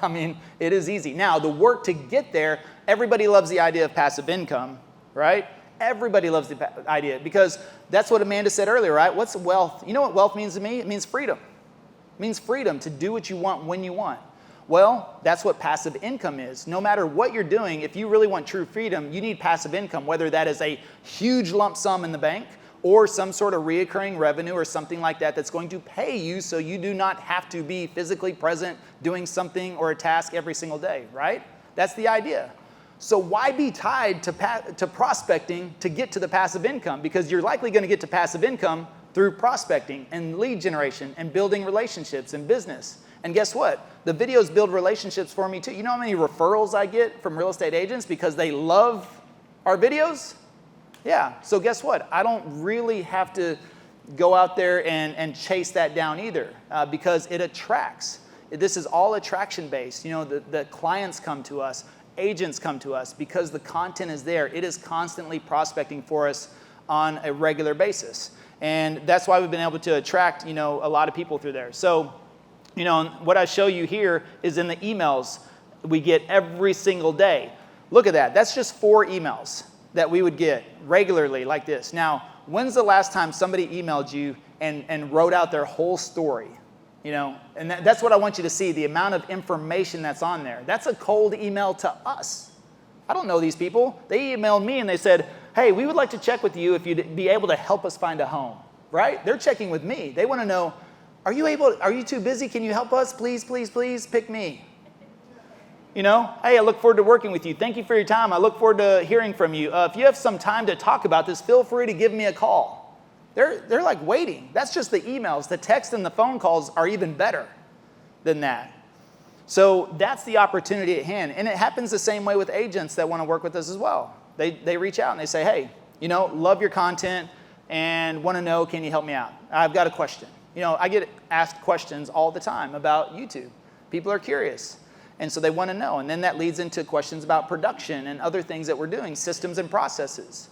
I mean, it is easy. Now, the work to get there, everybody loves the idea of passive income, right? Everybody loves the idea because that's what Amanda said earlier, right? What's wealth? You know what wealth means to me? It means freedom. It means freedom to do what you want when you want. Well, that's what passive income is. No matter what you're doing, if you really want true freedom, you need passive income, whether that is a huge lump sum in the bank or some sort of reoccurring revenue or something like that that's going to pay you so you do not have to be physically present doing something or a task every single day, right? That's the idea. So why be tied to prospecting to get to the passive income? Because you're likely going to get to passive income through prospecting and lead generation and building relationships and business. And guess what? The videos build relationships for me too. You know how many referrals I get from real estate agents because they love our videos? Yeah, so guess what? I don't really have to go out there and chase that down either because it attracts. This is all attraction based. You know, the clients come to us, agents come to us because the content is there. It is constantly prospecting for us on a regular basis. And that's why we've been able to attract, you know, a lot of people through there. So, you know, what I show you here is in the emails we get every single day. Look at that. That's just 4 emails that we would get regularly like this. Now, when's the last time somebody emailed you and wrote out their whole story? You know, and that's what I want you to see, the amount of information that's on there. That's a cold email to us. I don't know these people. They emailed me and they said, hey, we would like to check with you if you'd be able to help us find a home, right? They're checking with me. They want to know, are you too busy? Can you help us? Please, please, please pick me. You know, hey, I look forward to working with you. Thank you for your time. I look forward to hearing from you. If you have some time to talk about this, feel free to give me a call. They're like waiting. That's just the emails. The text and the phone calls are even better than that. So that's the opportunity at hand. And it happens the same way with agents that want to work with us as well. They reach out and they say, hey, love your content and want to know, can you help me out? I've got a question. I get asked questions all the time about YouTube. People are curious. And so they want to know. And then that leads into questions about production and other things that we're doing, systems and processes.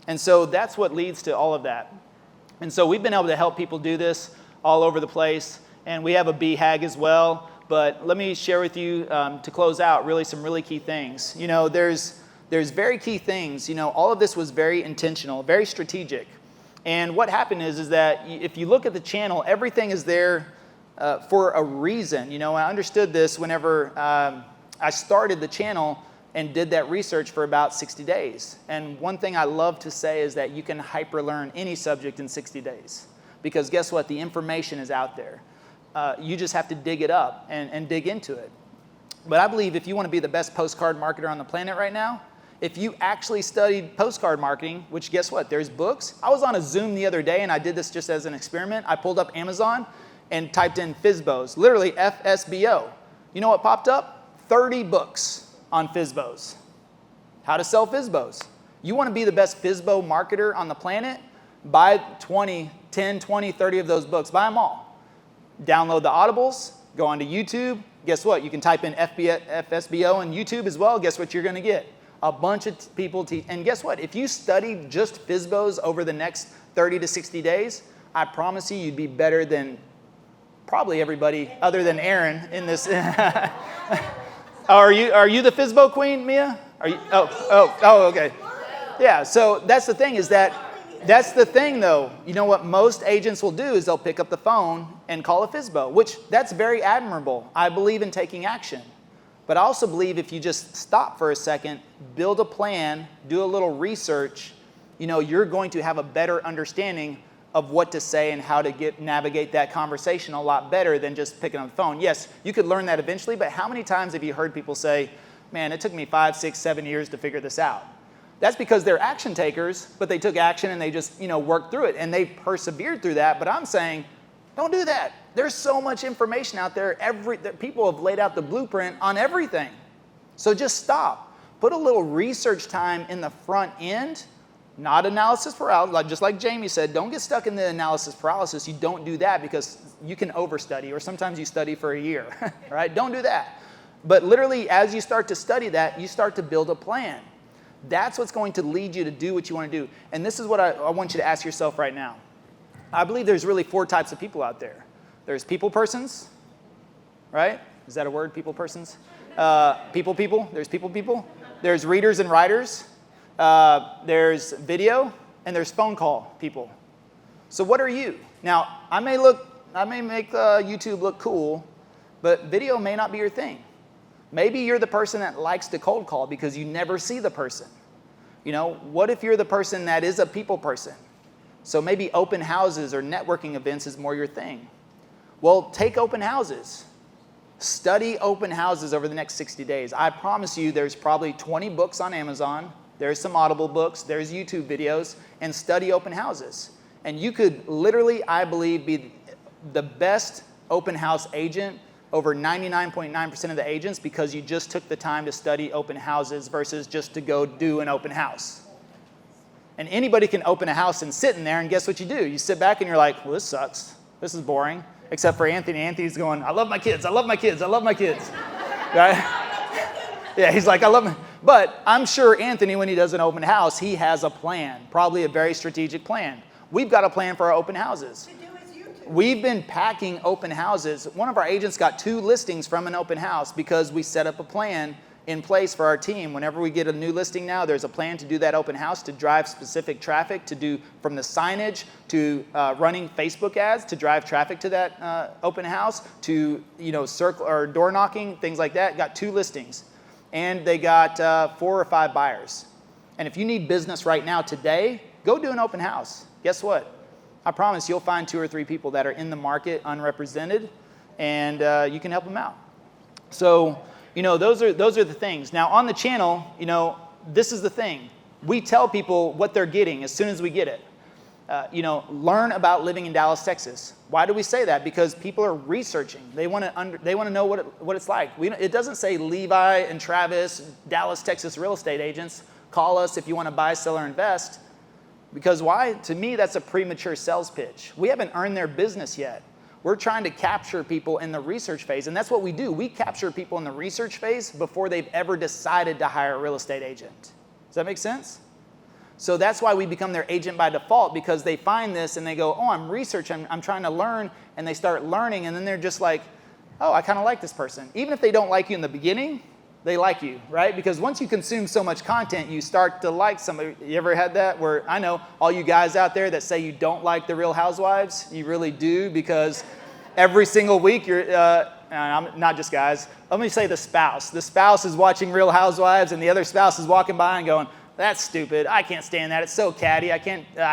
And so that's what leads to all of that. And so we've been able to help people do this all over the place. And we have a BHAG as well. But let me share with you, to close out, really some really key things. There's very key things. All of this was very intentional, very strategic. And what happened is that if you look at the channel, everything is there for a reason. I understood this whenever I started the channel and did that research for about 60 days. And one thing I love to say is that you can hyper-learn any subject in 60 days. Because guess what? The information is out there. You just have to dig it up and dig into it. But I believe if you want to be the best postcard marketer on the planet right now, if you actually studied postcard marketing, which guess what? There's books. I was on a Zoom the other day, and I did this just as an experiment. I pulled up Amazon and typed in FSBOs, literally FSBO. You know what popped up? 30 books on FSBOs. How to sell FSBOs. You want to be the best FSBO marketer on the planet? Buy 10, 20, 30 of those books. Buy them all. Download the audibles. Go onto YouTube. Guess what? You can type in FSBO on YouTube as well. Guess what you're going to get? A bunch of people teach. And guess what? If you study just FSBOs over the next 30 to 60 days, I promise you, you'd be better than probably everybody other than Aaron in this. Are you the FSBO queen, Mia? Are you? Oh, okay. Yeah. So that's the thing that's the thing though. You know what most agents will do is they'll pick up the phone and call a FSBO, which that's very admirable. I believe in taking action. But I also believe if you just stop for a second, build a plan, do a little research, you're going to have a better understanding of what to say and how to navigate that conversation a lot better than just picking up the phone. Yes, you could learn that eventually, but how many times have you heard people say, man, it took me 5, 6, 7 years to figure this out? That's because they're action takers, but they took action and they just, worked through it and they persevered through that. But I'm saying, don't do that. There's so much information out there. People have laid out the blueprint on everything. So just stop. Put a little research time in the front end, not analysis paralysis. Just like Jamie said, don't get stuck in the analysis paralysis. You don't do that because you can overstudy, or sometimes you study for a year, right? Don't do that. But literally, as you start to study that, you start to build a plan. That's what's going to lead you to do what you want to do. And this is what I want you to ask yourself right now. I believe there's really 4 types of people out there. There's people persons, right? Is that a word, people persons? People. There's people. There's readers and writers. There's video, and there's phone call people. So what are you? Now, I may make YouTube look cool, but video may not be your thing. Maybe you're the person that likes to cold call because you never see the person. What if you're the person that is a people person? So maybe open houses or networking events is more your thing. Well, take open houses. Study open houses over the next 60 days. I promise you there's probably 20 books on Amazon. There's some Audible books. There's YouTube videos. And study open houses. And you could literally, I believe, be the best open house agent over 99.9% of the agents because you just took the time to study open houses versus just to go do an open house. And anybody can open a house and sit in there, and guess what you do? You sit back and you're like, well, this sucks. This is boring. Except for Anthony. Anthony's going, I love my kids. I love my kids. I love my kids. Right? Yeah, he's like, I love them. But I'm sure Anthony, when he does an open house, he has a plan, probably a very strategic plan. We've got a plan for our open houses. To do his YouTube. We've been packing open houses. One of our agents got 2 listings from an open house because we set up a plan in place for our team. Whenever we get a new listing now, there's a plan to do that open house, to drive specific traffic, to do from the signage to running Facebook ads to drive traffic to that open house, to circle or door knocking, things like that. Got 2 listings, and they got 4 or 5 buyers. And if you need business right now today, go do an open house. Guess what? I promise you'll find 2 or 3 people that are in the market unrepresented, and you can help them out. So. Those are the things. Now on the channel, this is the thing. We tell people what they're getting as soon as we get it. Learn about living in Dallas, Texas. Why do we say that? Because people are researching. They want to know what it's like. It doesn't say Levi and Travis, Dallas, Texas real estate agents. Call us if you want to buy, sell, or invest. Because why? To me, that's a premature sales pitch. We haven't earned their business yet. We're trying to capture people in the research phase, and that's what we do. We capture people in the research phase before they've ever decided to hire a real estate agent. Does that make sense? So that's why we become their agent by default, because they find this and they go, oh, I'm researching, I'm trying to learn, and they start learning, and then they're just like, oh, I kind of like this person. Even if they don't like you in the beginning, they like you, right? Because once you consume so much content, you start to like somebody. You ever had that where, I know all you guys out there that say you don't like the Real Housewives, you really do, because every single week you're, I'm not just guys, let me say the spouse. The spouse is watching Real Housewives and the other spouse is walking by and going, that's stupid, I can't stand that, it's so catty, I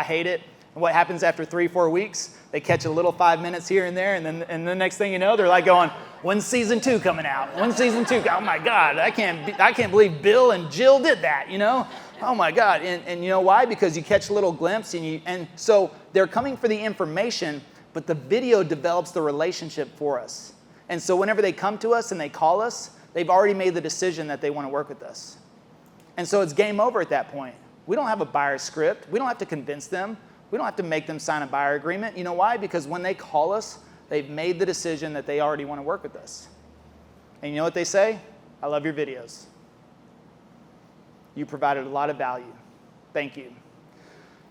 hate it. And what happens after 3-4 weeks? They catch a little 5 minutes here and there, and the next thing you know, they're like going, when's season 2 coming out? When's season 2? Oh my God, I can't believe Bill and Jill did that, you know? Oh my God, and you know why? Because you catch a little glimpse, and so they're coming for the information, but the video develops the relationship for us. And so whenever they come to us and they call us, they've already made the decision that they want to work with us. And so it's game over at that point. We don't have a buyer script. We don't have to convince them. We don't have to make them sign a buyer agreement. You know why? Because when they call us, they've made the decision that they already want to work with us. And you know what they say? I love your videos. You provided a lot of value. Thank you.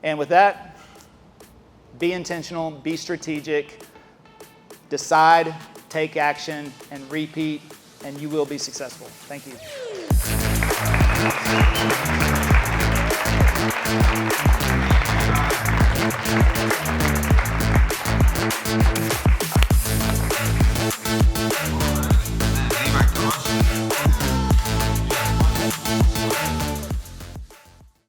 And with that, be intentional, be strategic, decide, take action, and repeat, and you will be successful. Thank you.